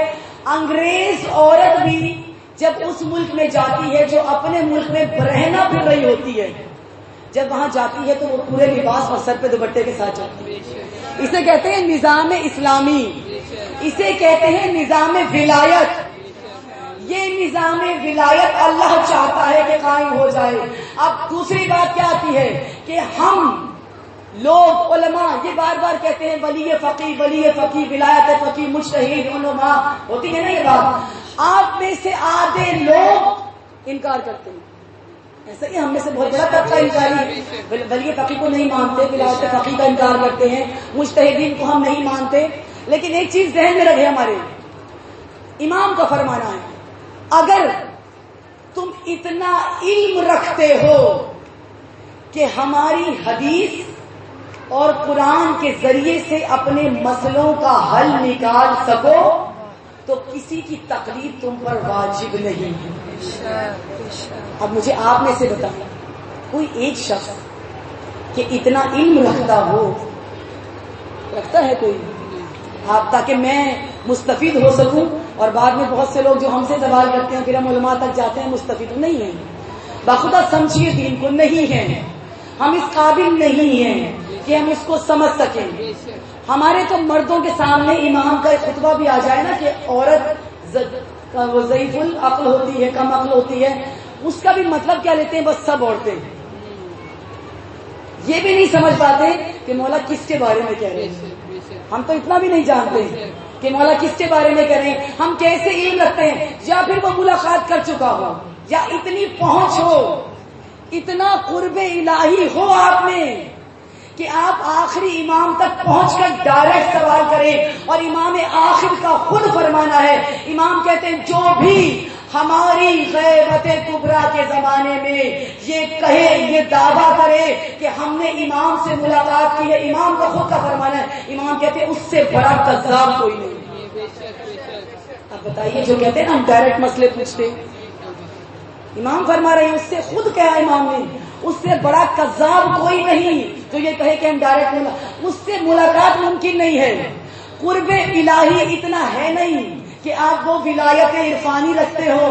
انگریز عورت بھی جب اس ملک میں جاتی ہے جو اپنے ملک میں برہنہ پھر رہی ہوتی ہے، جب وہاں جاتی ہے تو وہ پورے لباس اور سر پہ دوپٹے کے ساتھ جاتی ہے. اسے کہتے ہیں نظام اسلامی، اسے کہتے ہیں نظام ولایت. یہ نظام ولایت اللہ چاہتا ہے کہ قائم ہو جائے. اب دوسری بات کیا آتی ہے کہ ہم لوگ علماء یہ بار بار کہتے ہیں ولی فقی ولایت فقی مجتہد علماء ہوتی ہے نا یہ بات. آپ میں سے آدھے لوگ انکار کرتے ہیں. ایسا کہ ہم میں سے بہت بڑا طبقہ انکاری ولی فقی کو نہیں مانتے, ولایت فقی کا انکار کرتے ہیں, مجتہدین کو ہم نہیں مانتے. لیکن ایک چیز ذہن میں رکھے, ہمارے امام کا فرمانا ہے اگر تم اتنا علم رکھتے ہو کہ ہماری حدیث اور قرآن کے ذریعے سے اپنے مسئلوں کا حل نکال سکو تو کسی کی تقلید تم پر واجب نہیں ہے. اب مجھے آپ میں سے بتائیں کوئی ایک شخص کہ اتنا علم رکھتا ہے کوئی آپ, تاکہ میں مستفید ہو سکوں اور بعد میں بہت سے لوگ جو ہم سے سوال کرتے ہیں پھر ہم علماء تک جاتے ہیں مستفید نہیں ہیں, باخدا سمجھیے دین کو نہیں ہیں, ہم اس قابل نہیں ہیں کہ ہم اس کو سمجھ سکیں. ہمارے تو مردوں کے سامنے امام کا ایک خطبہ بھی آ جائے نا کہ عورت وہ ضعیف العقل ہوتی ہے, کم عقل ہوتی ہے, اس کا بھی مطلب کیا لیتے ہیں, بس سب عورتیں. یہ بھی نہیں سمجھ پاتے کہ مولا کس کے بارے میں کہہ رہے ہیں. ہم تو اتنا بھی نہیں جانتے کہ مولا کس کے بارے میں کہہ رہے ہیں, ہم کیسے علم رکھتے ہیں. یا پھر وہ ملاقات کر چکا ہو, یا اتنی پہنچ ہو, اتنا قرب الہی ہو آپ میں کہ آپ آخری امام تک پہنچ کر ڈائریکٹ سوال کریں. اور امام آخر کا خود فرمانا ہے, امام کہتے ہیں جو بھی ہماری غیبت کبریٰ کے زمانے میں یہ کہے, یہ دعویٰ کرے کہ ہم نے امام سے ملاقات کی ہے, امام کا خود کا فرمانا ہے, امام کہتے ہیں اس سے بڑا کذاب کوئی نہیں. اب بتائیے جو کہتے ہیں نا ہم ڈائریکٹ مسئلے پوچھتے, امام فرما رہے ہیں اس سے خود کہا امام نے, اس سے بڑا کذاب کوئی نہیں جو یہ کہے کہ ہم ڈائریکٹ اس سے ملاقات ممکن نہیں ہے. قرب الہی اتنا ہے نہیں کہ آپ وہ ولایت عرفانی رکھتے ہو,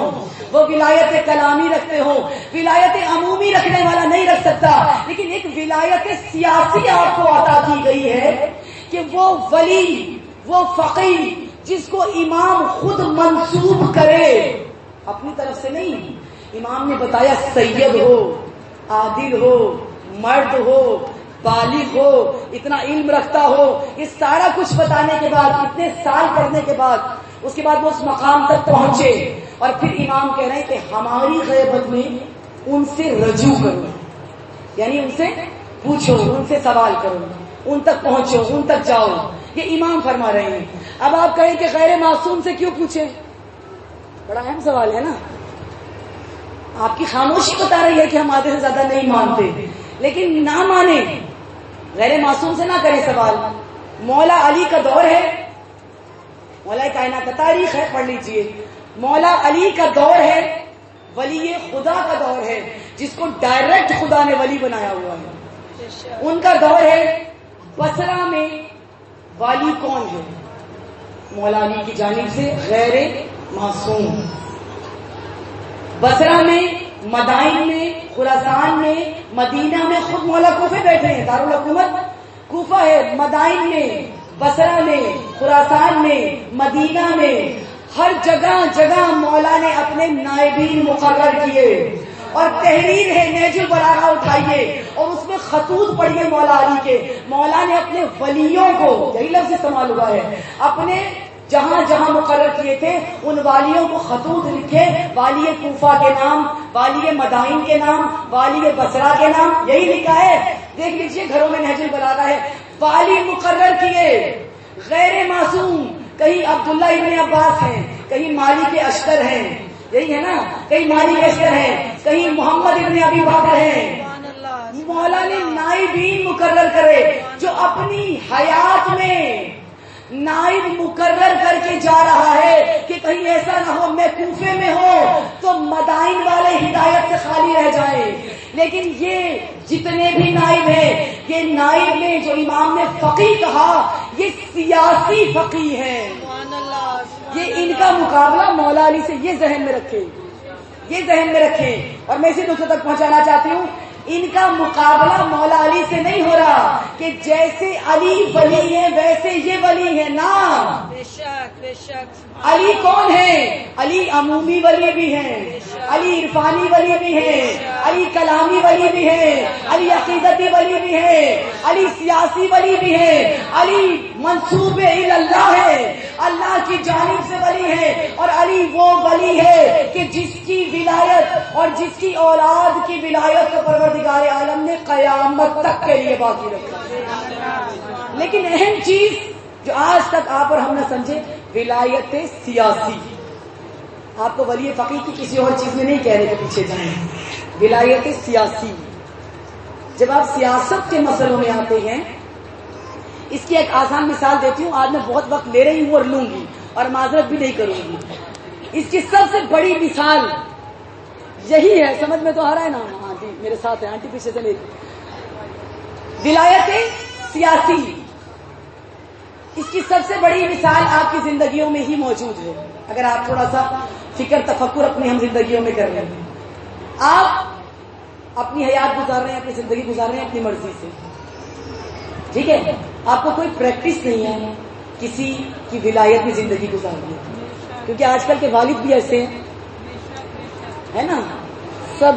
وہ ولایت کلامی رکھتے ہو, ولایت عمومی رکھنے والا نہیں رکھ سکتا. لیکن ایک ولایت سیاسی آپ کو عطا کی گئی ہے کہ وہ ولی, وہ فقی جس کو امام خود منسوب کرے, اپنی طرف سے نہیں. امام نے بتایا سید ہو, عادل ہو, مرد ہو, بالغ ہو, اتنا علم رکھتا ہو, یہ سارا کچھ بتانے کے بعد, اتنے سال پڑھنے کے بعد, اس کے بعد وہ اس مقام تک پہنچے. اور پھر امام کہہ رہے ہیں کہ ہماری غیبت میں ان سے رجوع کرو, یعنی ان سے پوچھو, ان سے سوال کرو, ان تک پہنچو, ان تک جاؤ. یہ امام فرما رہے ہیں. اب آپ کہیں کہ غیر معصوم سے کیوں پوچھیں, بڑا اہم سوال ہے نا. آپ کی خاموشی بتا رہی ہے کہ ہم آدھے سے زیادہ نہیں مانتے, لیکن نہ مانے, غیر معصوم سے نہ کریں سوال. مولا علی کا دور ہے, مولا کائنات کا تاریخ ہے, پڑھ لیجئے. مولا علی کا دور ہے, ولی خدا کا دور ہے, جس کو ڈائریکٹ خدا نے ولی بنایا ہوا ہے. ان کا دور ہے. بصرہ میں والی کون ہے؟ مولا علی کی جانب سے غیر معصوم. بصرہ میں, مدائن میں, خراسان میں, مدینہ میں خود مولا کوفے بیٹھے ہیں, دارالحکومت کوفہ ہے. مدائن میں, بصرہ میں, خراسان میں, مدینہ میں, ہر جگہ جگہ مولا نے اپنے نائبین مقرر کیے. اور تحریر ہے, نیج البلاغہ اٹھائیے اور اس میں خطوط پڑھیے مولا علی کے. مولا نے اپنے ولیوں کو, یہی لفظ استعمال ہوا ہے, اپنے جہاں جہاں مقرر کیے تھے ان والیوں کو خطوط لکھے, والی کوفہ کے نام, والی مدائن کے نام, والی بصرہ کے نام, یہی لکھا ہے. دیکھ لیجئے گھروں میں نہج البلاغہ ہے. والی مقرر کیے, غیر معصوم. کہیں عبداللہ ابن عباس ہیں, کہیں مالک اشتر ہیں, یہی ہے نا, کہیں مالک اشتر ہیں, کہیں محمد ابن ابی بکر ہیں. مولا نے نائبین مقرر کرے جو اپنی حیات میں نائب مقرر کر کے جا رہا ہے کہ کہیں ایسا نہ ہو میں کوفے میں ہوں تو مدائن والے ہدایت سے خالی رہ جائیں. لیکن یہ جتنے بھی نائب ہیں, یہ نائب میں جو امام نے فقی کہا یہ سیاسی فقی ہیں. یہ ان کا مقابلہ مولا علی سے, یہ ذہن میں رکھیں, یہ ذہن میں رکھیں. اور میں اسی نقطے تک پہنچانا چاہتی ہوں, ان کا مقابلہ مولا علی سے نہیں ہو رہا کہ جیسے علی ولی ہے ویسے یہ ولی ہے نا. بے شک علی کون ہے؟ علی عمومی ولی بھی ہیں، علی عرفانی ولی بھی ہیں، علی کلامی ولی بھی ہیں، علی عقیدتی ولی بھی ہیں، علی سیاسی ولی بھی ہیں، علی منصوب اللہ ہے، اللہ کی جانب سے ولی ہے، اور علی وہ ولی ہے کہ جس کی ولایت اور جس کی اولاد کی ولایت کو پروردگار عالم نے قیامت تک کے لیے باقی رکھا۔ لیکن اہم چیز جو آج تک آپ اور ہم نہ سمجھے، ولایت سیاسی۔ آپ کو ولی فقیہ کی کسی اور چیز میں نہیں کہہ رہے کہ پیچھے جائیں، ولایت سیاسی۔ جب آپ سیاست کے مسئلوں میں آتے ہیں، اس کی ایک آسان مثال دیتی ہوں، آج میں بہت وقت لے رہی ہوں اور لوں گی اور معذرت بھی نہیں کروں گی۔ اس کی سب سے بڑی مثال یہی ہے، سمجھ میں تو آ رہا ہے نا؟ آنٹی میرے ساتھ ہے، آنٹی پیچھے سے میری۔ ولایت سیاسی، اس کی سب سے بڑی مثال آپ کی زندگیوں میں ہی موجود ہے۔ اگر آپ تھوڑا سا فکر تفکر اپنی ہم زندگیوں میں کر رہے ہیں، آپ اپنی حیات گزار رہے ہیں، اپنی زندگی گزار رہے ہیں اپنی مرضی سے، ٹھیک ہے؟ آپ کو کوئی پریکٹس نہیں ہے کسی کی ولایت میں زندگی گزارنے کی، کیونکہ آج کل کے والد بھی ایسے ہیں، ہے نا؟ سب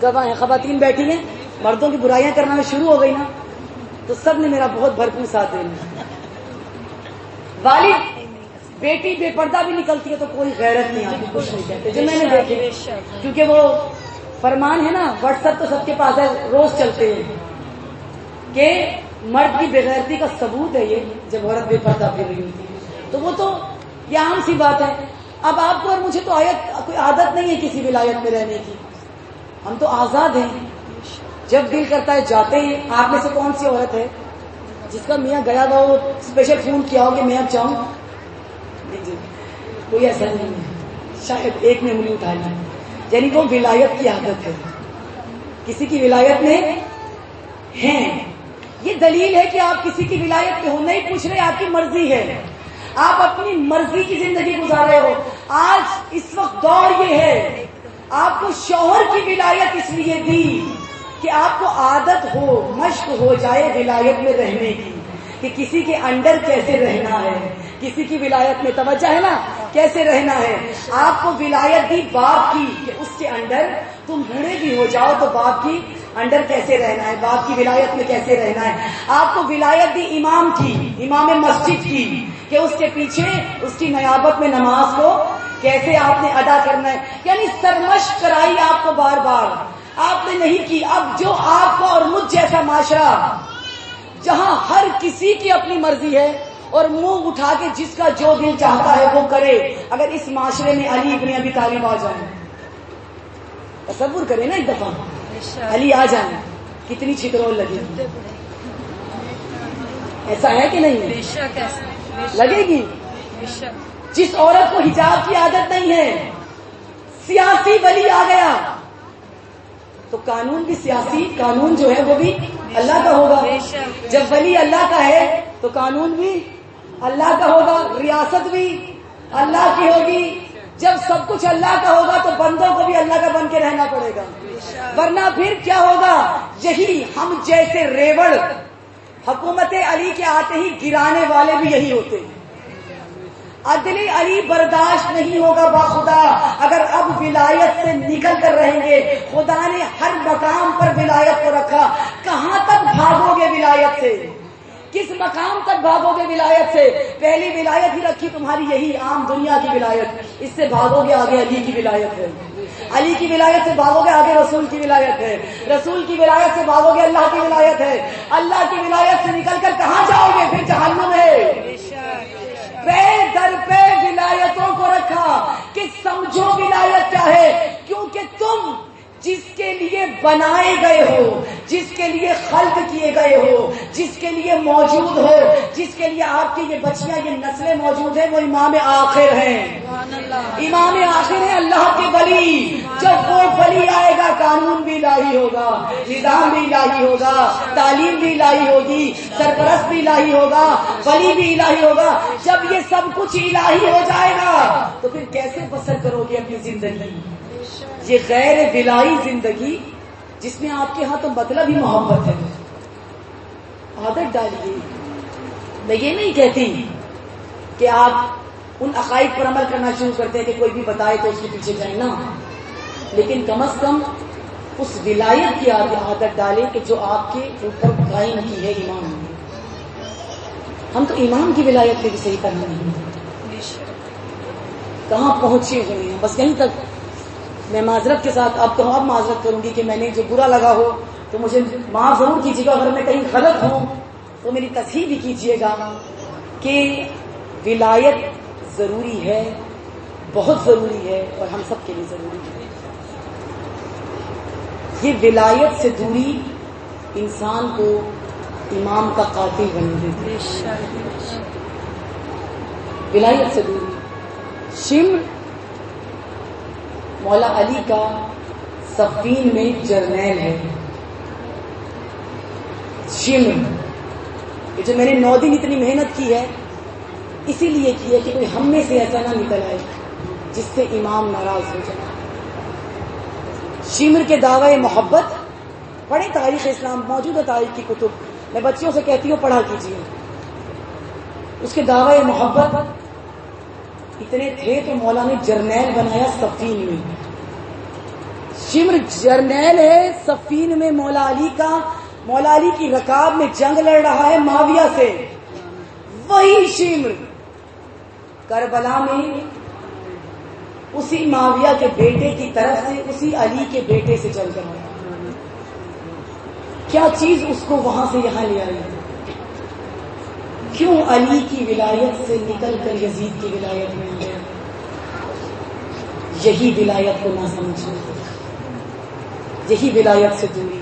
گواہ ہیں، خواتین بیٹھی ہیں، مردوں کی برائیاں کرنا میں شروع ہو گئی نا، تو سب نے میرا بہت بھرپور ساتھ دینا۔ والد بیٹی بے پردہ بھی نکلتی ہے تو کوئی غیرت نہیں آتی، کچھ نہیں کہتے، جو میں نے دیکھے، کیونکہ وہ فرمان ہے نا، واٹس ایپ تو سب کے پاس ہے، روز چلتے ہیں کہ مرد کی بےغیرتی کا ثبوت ہے یہ جب عورت بے پردہ پھر رہی ہوتی ہے، تو وہ تو یہ عام سی بات ہے۔ اب آپ کو اور مجھے تو کوئی عادت نہیں ہے کسی ولایت میں رہنے کی، ہم تو آزاد ہیں، جب دل کرتا ہے جاتے ہیں۔ آپ میں سے کون سی عورت ہے جس کا میاں گیا تھا وہ اسپیشل فون کیا ہو کہ میں اب جاؤں؟ نہیں جی، کوئی ایسا نہیں ہے، شاید ایک نے انگلی اٹھائی، یعنی وہ ولایت کی عادت ہے، کسی کی ولایت میں ہیں۔ یہ دلیل ہے کہ آپ کسی کی ولایت پہ ہو، نہیں پوچھ رہے، آپ کی مرضی ہے، آپ اپنی مرضی کی زندگی گزار رہے ہو۔ آج اس وقت دور یہ ہے، آپ کو شوہر کی ولایت اس لیے دی کہ آپ کو عادت ہو، مشق ہو جائے ولایت میں رہنے کی، کہ کسی کے انڈر کیسے رہنا ہے، کسی کی ولایت میں، توجہ ہے نا، کیسے رہنا ہے۔ آپ کو ولایت دی باپ کی کہ اس کے انڈر تم بوڑھے بھی ہو جاؤ تو باپ کی انڈر کیسے رہنا ہے، باپ کی ولایت میں کیسے رہنا ہے۔ آپ کو ولایت دی امام کی، امام مسجد کی، کہ اس کے پیچھے اس کی نیابت میں نماز کو کیسے آپ نے ادا کرنا ہے، یعنی سرمشق کرائی آپ کو بار بار، آپ نے نہیں کی۔ اب جو آپ کو اور مجھ جیسا معاشرہ جہاں ہر کسی کی اپنی مرضی ہے اور منہ اٹھا کے جس کا جو دل چاہتا ہے وہ کرے، اگر اس معاشرے میں علی ابن ابی طالب آ جائیں، تصور کریں نا، ایک دفعہ علی آ جائیں، کتنی چھترول لگے گی؟ ایسا ہے کہ نہیں؟ لگے گی۔ جس عورت کو حجاب کی عادت نہیں ہے، سیاسی ولی آ گیا تو قانون بھی سیاسی، قانون جو ہے وہ بھی اللہ کا ہوگا۔ جب ولی اللہ کا ہے تو قانون بھی اللہ کا ہوگا، ریاست بھی اللہ کی ہوگی۔ جب سب کچھ اللہ کا ہوگا تو بندوں کو بھی اللہ کا بن کے رہنا پڑے گا، ورنہ پھر کیا ہوگا؟ یہی ہم جیسے ریوڑ حکومت علی کے آتے ہی گرانے والے بھی یہی ہوتے ہیں۔ عدل علی برداشت نہیں ہوگا باخدا اگر اب ولایت سے نکل کر رہیں گے۔ خدا نے ہر مقام پر ولایت کو رکھا، کہاں تک بھاگو گے ولایت سے؟ کس مقام تک بھاگو گے ولایت سے؟ پہلی ولایت ہی رکھی تمہاری یہی عام دنیا کی ولایت، اس سے بھاگو گے آگے علی کی ولایت ہے، علی کی ولایت سے بھاگو گے آگے رسول کی ولایت ہے، رسول کی ولایت سے بھاگو گے اللہ کی ولایت ہے، اللہ کی ولایت سے نکل کر کہاں جاؤ گے؟ پھر جہنم ہے۔ پہ در پہ ولایتوں کو رکھا کہ سمجھو ولایت کیا ہے، کیونکہ تم جس کے لیے بنائے گئے ہو، جس کے لیے خلق کیے گئے ہو، جس کے لیے موجود ہو، جس کے لیے آپ کی یہ بچیاں، یہ نسلیں موجود ہیں، وہ امام آخر ہیں۔ امام آخر ہے اللہ کے ولی۔ جب وہ ولی آئے گا قانون بھی الہی ہوگا، نظام بھی الہی ہوگا، تعلیم بھی الہی ہوگی، سرپرست بھی الہی ہوگا، ولی بھی الہی ہوگا۔ جب یہ سب کچھ الہی ہو جائے گا تو پھر کیسے بسر کرو گے اپنی زندگی؟ یہ غیر ولائی زندگی جس میں آپ کے ہاں تو مطلب ہی محبت ہے، عادت ڈالیے۔ میں یہ نہیں کہتی کہ آپ ان عقائد پر عمل کرنا شروع کرتے ہیں کہ کوئی بھی بتائے تو اس کے پیچھے جائیں نا، لیکن کم از کم اس ولایت کی عادت ڈالیں کہ جو آپ کے اوپر قائم کی ہے ایمان نے۔ ہم تو ایمان کی ولایت پہ بھی صحیح کرنا نہیں، کہاں پہنچے ہوئے ہیں، بس یہیں تک۔ میں معذرت کے ساتھ اب معذرت کروں گی کہ میں نے جو برا لگا ہو تو مجھے معاف ضرور کیجیے گا، اگر میں کہیں غلط ہوں تو میری تصحیح بھی کیجیے گا کہ ولایت ضروری ہے، بہت ضروری ہے، اور ہم سب کے لیے ضروری ہے۔ یہ ولایت سے دوری انسان کو امام کا قاتل بنا دیتی ہے۔ ولایت سے دوری۔ شمر مولا علی کا صفین میں جرنیل ہے۔ شمر یہ جو میں نے 9 دن اتنی محنت کی ہے اسی لیے کی ہے کہ کوئی ہم میں سے ایسا نہ نکل آئے جس سے امام ناراض ہو جائے۔ شمر کے دعوی محبت پڑھیں، تاریخ اسلام موجود ہے، تاریخ کی کتب، میں بچیوں سے کہتی ہوں پڑھا کیجیے۔ اس کے دعوی محبت اتنے تھے تو مولا نے جرنیل بنایا صفین میں۔ شمر جرنیل ہے صفین میں مولا علی کا، مولا علی کی رکاب میں جنگ لڑ رہا ہے معاویہ سے۔ وہی شمر کربلا میں اسی معاویہ کے بیٹے کی طرف سے اسی علی کے بیٹے سے چل رہا ہے۔ کیا چیز اس کو وہاں سے یہاں لے آئی؟ کیوں علی کی ولایت سے نکل کر یزید کی ولایت میں آ گیا؟ یہی ولایت کو نہ سمجھنا، یہی ولایت سے دوری۔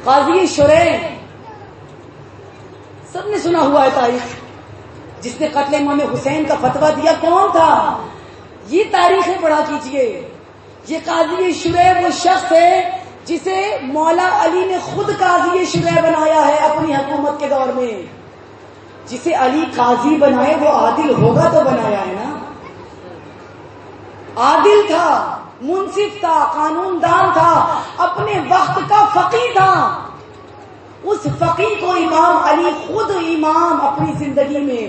قاضی شریح سب نے سنا ہوا ہے تاریخ، جس نے قتل امام حسین کا فتویٰ دیا کون تھا؟ یہ تاریخیں پڑھا کیجئے۔ یہ قاضی شریح وہ شخص ہے جسے مولا علی نے خود قاضی شریح بنایا ہے اپنی حکومت کے دور میں۔ جسے علی قاضی بنائے وہ عادل ہوگا تو بنایا ہے نا۔ عادل تھا، منصف تھا، قانون دان تھا، اپنے وقت کا فقیہ تھا۔ اس فقیہ کو امام علی خود امام اپنی زندگی میں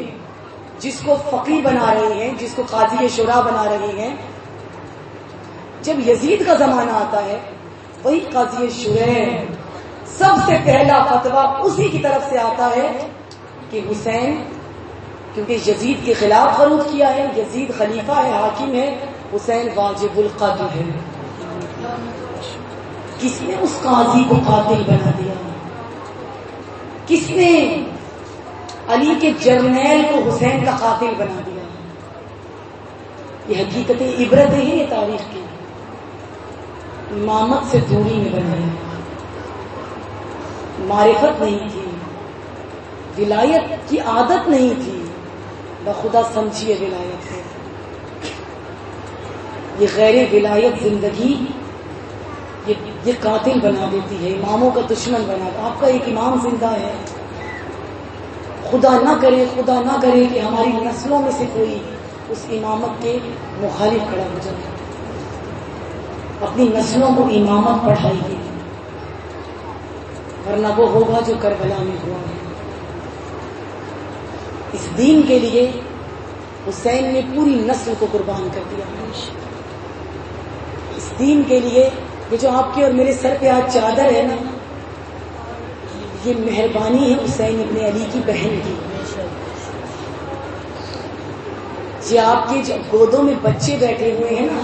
جس کو فقیہ بنا رہے ہیں، جس کو قاضی شورا بنا رہے ہیں، جب یزید کا زمانہ آتا ہے وہی قاضی شریح سب سے پہلا فتویٰ اسی کی طرف سے آتا ہے کہ حسین، کیونکہ یزید کے خلاف خروج کیا ہے، یزید خلیفہ ہے، حاکم ہے، حسین واجب القتل ہے۔ کس نے اس قاضی کو قاتل بنا دیا؟ کس نے علی کے جرنیل کو حسین کا قاتل بنا دیا؟ یہ حقیقت عبرت ہے، یہ تاریخ کی۔ امامت سے دوری میں بنایا، معرفت نہیں تھی، ولایت کی عادت نہیں تھی، بخدا سمجھیے ولایت ہے۔ یہ غیر ولایت زندگی یہ قاتل بنا دیتی ہے، اماموں کا دشمن بنا دیتی ہے۔ آپ کا ایک امام زندہ ہے، خدا نہ کرے کہ ہماری نسلوں میں سے کوئی اس امامت کے مخالف کھڑا ہو جائے، اپنی نسلوں کو امامت پڑھائی گی، ورنہ وہ ہوگا جو کربلا میں ہوا ہے۔ اس دین کے لیے حسین نے پوری نسل کو قربان کر دیا۔ اس دین کے لیے یہ جو آپ کے اور میرے سر پہ آج چادر ہے نا، یہ مہربانی ہے حسین ابن علی کی بہن کی۔ یہ آپ کے جو گودوں میں بچے بیٹھے ہوئے ہیں نا،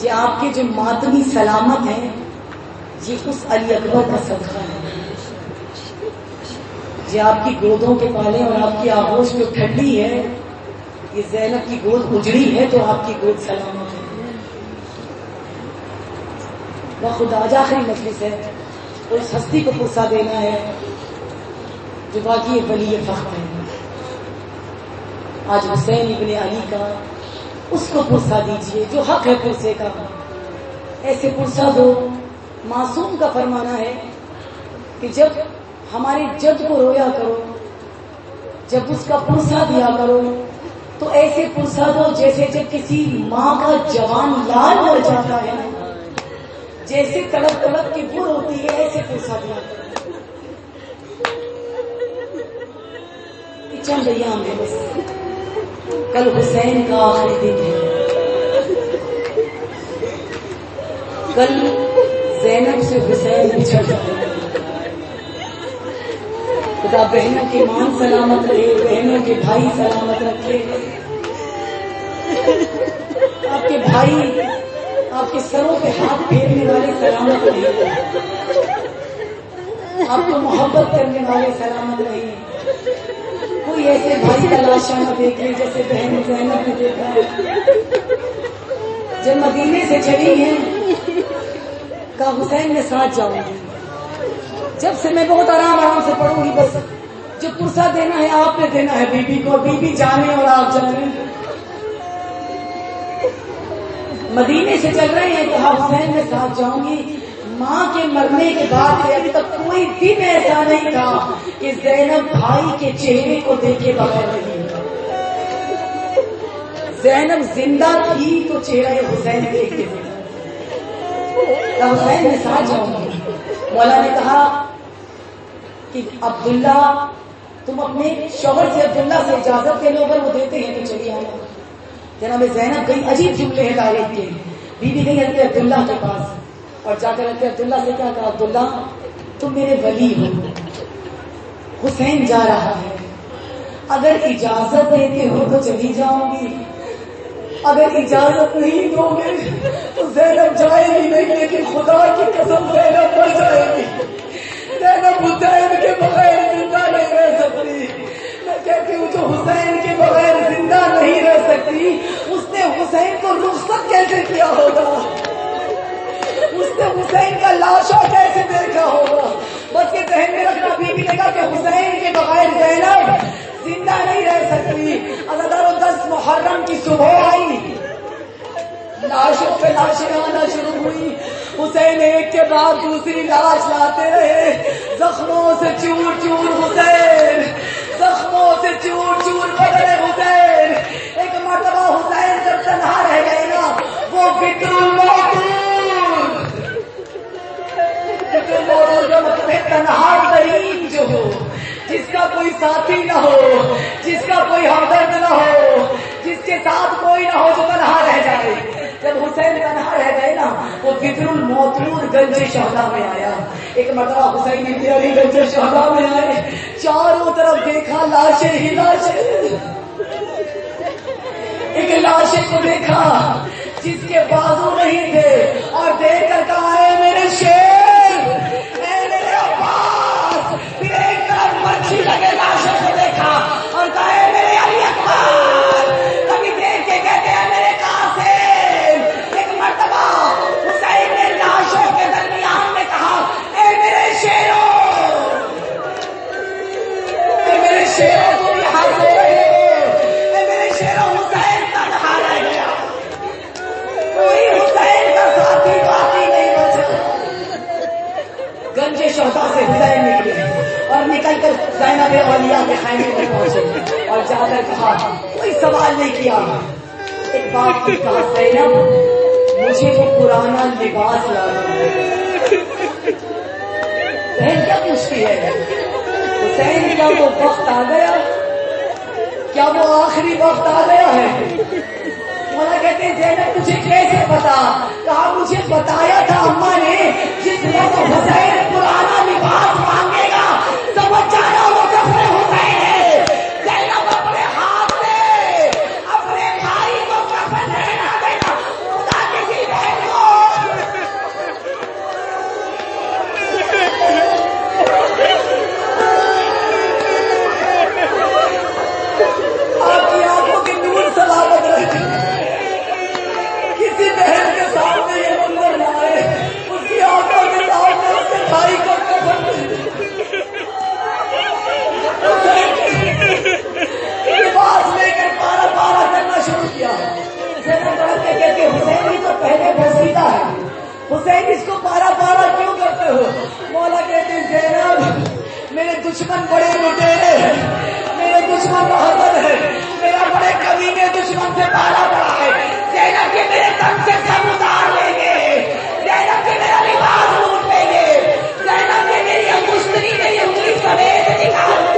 یہ آپ کے جو ماتمی سلامت ہیں، یہ اس علی اکبر کا صدقہ ہے۔ یہ آپ کی گودوں کے پالے اور آپ کی آغوش جو ٹھنڈی ہے، یہ زینب کی گود اجڑی ہے تو آپ کی گود سلامت ہے۔ خدا آج آخری مجلس ہے تو اس ہستی کو پرسا دینا ہے جو باقی ولی فخر ہے۔ آج حسین ابن علی کا اس کو پرسا دیجئے جو حق ہے پرسے کا، ایسے پرسا دو۔ معصوم کا فرمانا ہے کہ جب ہمارے جد کو رویا کرو، جب اس کا پرسا دیا کرو تو ایسے پرسا دو جیسے جب کسی ماں کا جوان لال مر جاتا ہے، جیسے تڑپ تڑپ کی بھوک ہوتی ہے، ایسے پرسا دیا کرو۔ چند ایام ہے بس. کل حسین کا آخری دن ہے. کل زینب سے حسین بچھڑ جائے. خدا بہنوں کے مان سلامت رہے, بہنوں کے بھائی سلامت رکھے. آپ کے بھائی آپ کے سروں پہ ہاتھ پھیرنے والے سلامت رہے, آپ کو محبت کرنے والے سلامت رہے. کوئی ایسے بھائی کا لاشا نہ دیکھے جیسے بہن زینب نے دیکھا ہے. جب مدینے سے چلی ہیں کہا حسین میں ساتھ جاؤں گی. جب سے میں بہت آرام سے پڑھوں گی, بس جو پرسہ دینا ہے آپ نے دینا ہے بی بی کو. بی بی جانے اور آپ جانے. مدینے سے چل رہے ہیں کہا حسین میں ساتھ جاؤں گی. ماں کے مرنے کے بعد سے ابھی تک کوئی دن ایسا نہیں تھا کہ زینب بھائی کے چہرے کو دیکھے بغیر نہیں. زینب زندہ تھی تو چہرہ حسین دیکھ کے حسین میں ساتھ جاؤں گی. مولا نے کہا کہ عبداللہ تم اپنے شوہر سے عبداللہ سے اجازت کے لو, اگر وہ دیتے ہیں تو چلیے آنا. جناب زینب گئی, عجیب جملے ہیں تاریخ کے. بی بی گئی حضرت عبداللہ کے پاس اور جا کر حضرت عبداللہ سے کیا کہا, عبداللہ تم میرے ولی ہو, حسین جا رہا ہے, اگر اجازت دیتے ہو تو چلی جاؤں گی, اگر اجازت نہیں دو گے تو زینب جائے گی نہیں, لیکن خدا کی قسم زینب مر جائے گی. زینب حسین کے بغیر زندہ نہیں رہ سکتی. میں کہتی ہوں جو حسین کے بغیر زندہ نہیں رہ سکتی اس نے حسین کو رخصت کیسے کیا ہوگا, اس نے حسین کا لاشا کیسے دیکھا ہوگا. بس یہ ذہن میں رکھنا. بی بی نے کہا کہ حسین کے بغیر زینب زندہ نہیں رہ سکتی. عزادارو 10 محرم کی صبح آئی, لاشوں پہ لاشیں آنا شروع ہوئی. حسین ایک کے بعد دوسری لاش لاتے رہے. زخموں سے چور چور حسین, زخموں سے چور چور بدلے حسین. ایک مرتبہ حسین جب تنہا رہ گئے نا, وہ فکر تنہا ترین جو ہو, جس کا کوئی ساتھی نہ ہو, جس کا کوئی ہمدرد نہ ہو, جس کے ساتھ کوئی نہ ہو, جو تنہا رہ جائے. جب حسین تنہا رہ گئے نا, وہ بدر الموتور گنج شہدا میں آیا. ایک مرتبہ حسین ابن علی گنج شہدا میں آئے, چاروں طرف دیکھا لاشیں ہی لاشیں. ایک لاشیں کو دیکھا جس کے بازو نہیں تھے, اور دیکھ کر کہا اے میرے شیر, اے میرے عباس. پھر ایک طرف مچھی لگے لاشوں کو دیکھا اور کہا اے میرے علی اکبر. کبھی دیکھ کے کہتے ہیں میرے قاسم. ایک مرتبہ حسین نے لاشوں کے درمیان میں کہا اے میرے شیروں, اے میرے شیروں تم یہاں سے, اے میرے شیروں. حسین تنہا رہ گیا, کوئی حسین کا ساتھی باقی نہیں بچا. گنج شہدا سے حسین نکلے اور نکل کر زینب اولیاء کے خیمے میں پہنچے اور جا کر کہا, کوئی سوال نہیں کیا, ایک بات کی کہا, زینب مجھے وہ پرانا لباس لا دو. بہن کیا پوچھتی ہے, حسین کیا وہ وقت آ گیا, کیا وہ آخری وقت آ گیا ہے. مولا کہتے ہیں زینب تجھے کیسے پتا. کہا مجھے بتایا تھا اماں نے, جس وقت حسین پرانا لباس مانگے گا سمجھ جانا وہ کفن حسین ہے. زینب اپنے ہاتھ سے اپنے بھائی کو کفن پہنا دینا. خدا کسی بہن کو آپ کی آنکھوں کے نور سلامت رہے. کسی بہن کے سامنے یہ منظر نہ آئے, اس کی آنکھوں کے سامنے اس کے بھائی کو کفن لباس لے کر پارا پارا کرنا شروع کیا. کہتے حسین ہی تو پہلے بوسیدہ ہے, حسین اس کو پارا پارا کیوں کرتے ہو. مولا کہتے زینب میرے دشمن بڑے لٹیرے ہیں, میرے دشمن بہادر ہے, میرا بڑے کمینے دشمن سے پارا پڑا ہے. زینب کے میرے تن سے سب اتار لیں گے, زینب کے میرا لباس لوٹ لیں گے, زینب کے میری انگشتری میری انگلی سمیت نکال.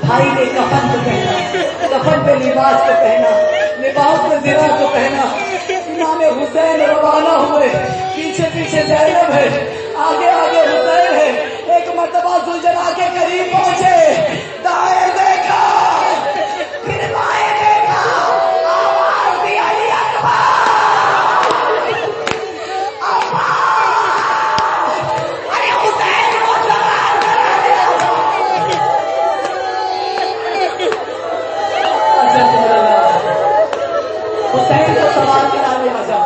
بھائی نے کفن کو پہنا، کفن پہ لباس کو پہنا، لباس پہ زرا کو پہنا. امام حسین روانہ ہوئے، پیچھے پیچھے زینب ہے، آگے آگے حسین ہے. ایک مرتبہ زلجنا کے قریب پہنچے، دائیں دیکھا پھر بائیں دیکھا، آواز دی علی اکبر، ارے حسین کو سوار کرا دیا. حسین کو سوار کرانے وجہ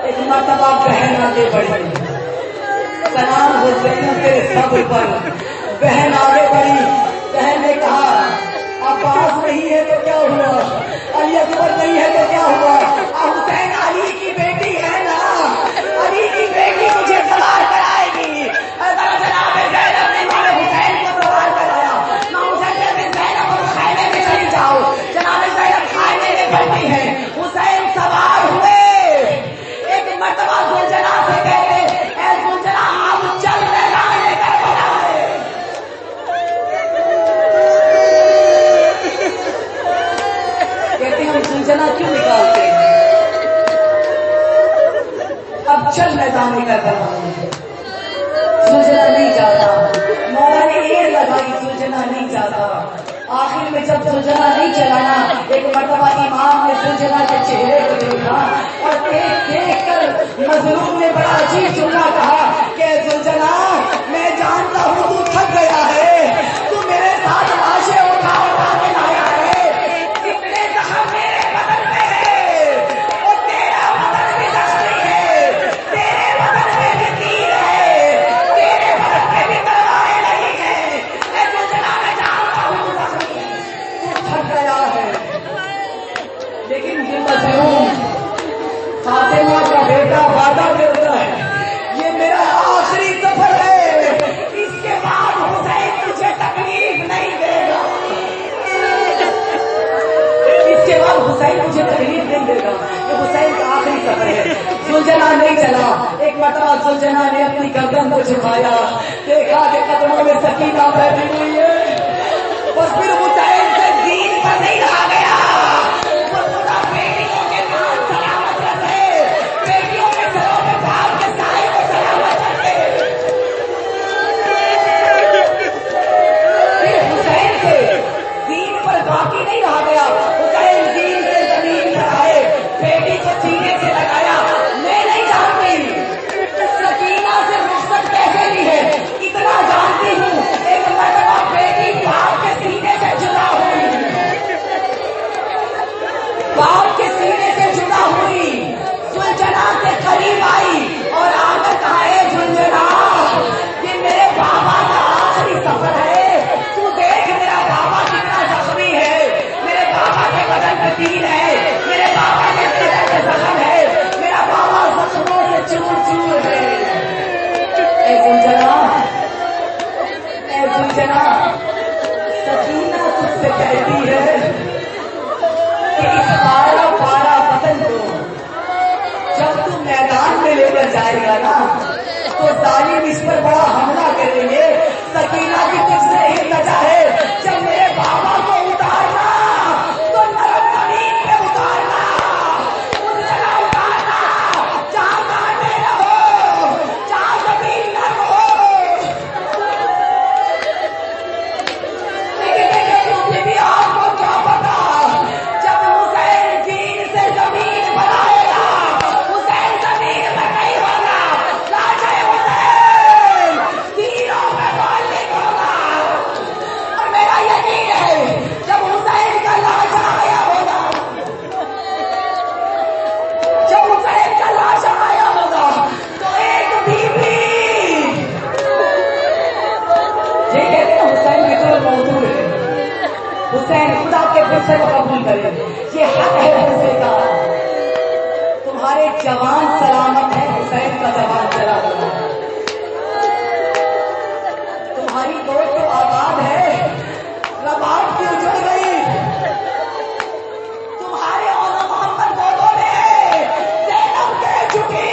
ایک مرتبہ بہن آگے بڑھی، سلام حسین تیرے صبر پر. بہن آگے بڑھی، بہن نے کہا عباس نہیں ہے تو کیا ہوا، علی اکبر نہیں ہے تو کیا ہوا، حسین علی کی بیٹی ہے نا، علی کی بیٹی مجھے سوار کرائے گی. جناب زینب نے امام حسین کو سوار کرایا. امام حسین کہتے زینب اور خیمے میں چلی جاؤ. جناب زینب خیمے میں بیٹھی ہے، حسین سوار ہوئے. ایک مرتبہ زلجنا سے کہتے اے زلجنا اب چل میدان کربلا ہے. کہتے ہم زلجنا کیوں نکالتے ہیں، اب چل میدان کربلا ہے. زلجنا نہیں جاتا، مولا نے یہ لگائی زلجنا نہیں جاتا. آخر میں جب زلجنا نہیں چلانا، ایک مرتبہ امام نے زلجنا کے چہرے کو دیکھا اور دیکھ دیکھ کر مظلوم نے بڑا عجیب جملہ کہا کہ زلجنا میں جانتا ہوں تو تھک گیا ہے، تو میرے ساتھ لاشیں اٹھا اٹھا کے لایا ہے. اتنے زخم میرے بدن میں ہے اور تیرا بدن بھی زخمی ہے، تیرے بدن میں بھی تیر ہے، تیرے بدن میں بھی تلواریں لگی ہیں. اے زلجنا میں جانتا ہوں تو زخمی ہے، تو تھک گیا ہے. لیکن یہ مظلوم فاطمہ کا بیٹا وعدہ کرتا ہے یہ میرا آخری سفر ہے، اس کے بعد حسین تجھے تکلیف نہیں دے گا، اس کے بعد حسین مجھے تکلیف نہیں دے گا. یہ حسین کا آخری سفر ہے. زلجنا نہیں چلا. ایک مرتبہ زلجنا نے اپنی گردن کو جھکایا، دیکھا کہ قدموں میں سکینہ بیٹھی ہوئی ہے. اور پھر حسین سے دین پر نہیں رہا گیا. وہ خدا بیٹیوں کے نام سلامت رکھے، بیٹیوں کے سروں میں باپ کے سائے کو سلامت رکھے. پھر حسین سے دین پر باقی نہیں رہا گیا. حسین دین سے زمین پر آئے، بیٹی کو سینے سے لگایا. میں نہیں جانتی سکینہ سے رخصت کیسے لی ہے، اتنا جانتی ہوں ایک مرتبہ بیٹی باپ کے سینے سے جدا ہوئی، باپ کے سینے سے جدا ہوئی، زلجنا سے قریب آئی اور آ کر کہا اے زلجنا یہ میرے بابا کا آخری سفر ہے، تو دیکھ میرا بابا کتنا زخمی ہے، میرے بابا کے بدن میں تیر ہے، میرے بابا کے بدن میں زخم ہے، میرا بابا زخموں سے چور چور ہے. اے زلجنا، اے زلجنا سکینہ تجھ سے کہتی ہے کہ اس بارہ بارہ وطن کو جب تم میدان میں لے کر جائے گا نا تو ظالم اس پر بڑا حملہ کریں گے. سکینہ کی تجھ سے التجا ہے جب میرے بابا کو اتارنا تو نرم زمین پہ اتارنا، اس جگہ اتارنا جہاں کانٹے نہ ہو، جہاں زمین نہ ہو. لیکن بھی آپ کو کیا پتا جب حسین دین سے زمین پر آئے گا، حسین زمین میں نہیں ہوگا، لاجے حسین تیروں میں معلق ہوگا. اور میرا یقین ہے جب حسین کا لاشا آیا ہوگا، جب حسین کا لاشا آیا ہوگا تو ایک بیوی یہ کہتے ہیں حسین کی طرف موضوع ہے، حسین خدا کے غصے کو قبول کرے، یہ حق ہے غصے کا. تمہارے جوان سلامت ہے، حسین کا جوان چلا گیا. تمہاری دوڑ تو آباد ہے، رباب کی اجڑ گئی. تمہارے اور محمد دونوں نے زینب کے جھکی،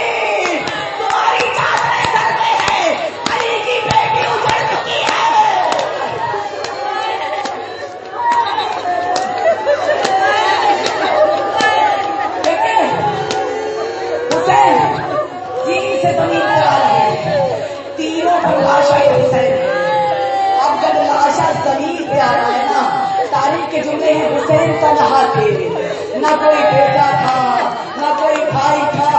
تمہاری چادریں سر میں ہے، علی کی بیٹی اجڑ چکی ہے. سے زمین پر آ رہے ہیں، تینوں پر لاشا حسین ہے۔ اب جب لاشا زمین پہ آ رہا ہے نا، تاریخ کے جملے ہیں حسین تنہا تھے، نہ کوئی بیٹا تھا، نہ کوئی بھائی تھا،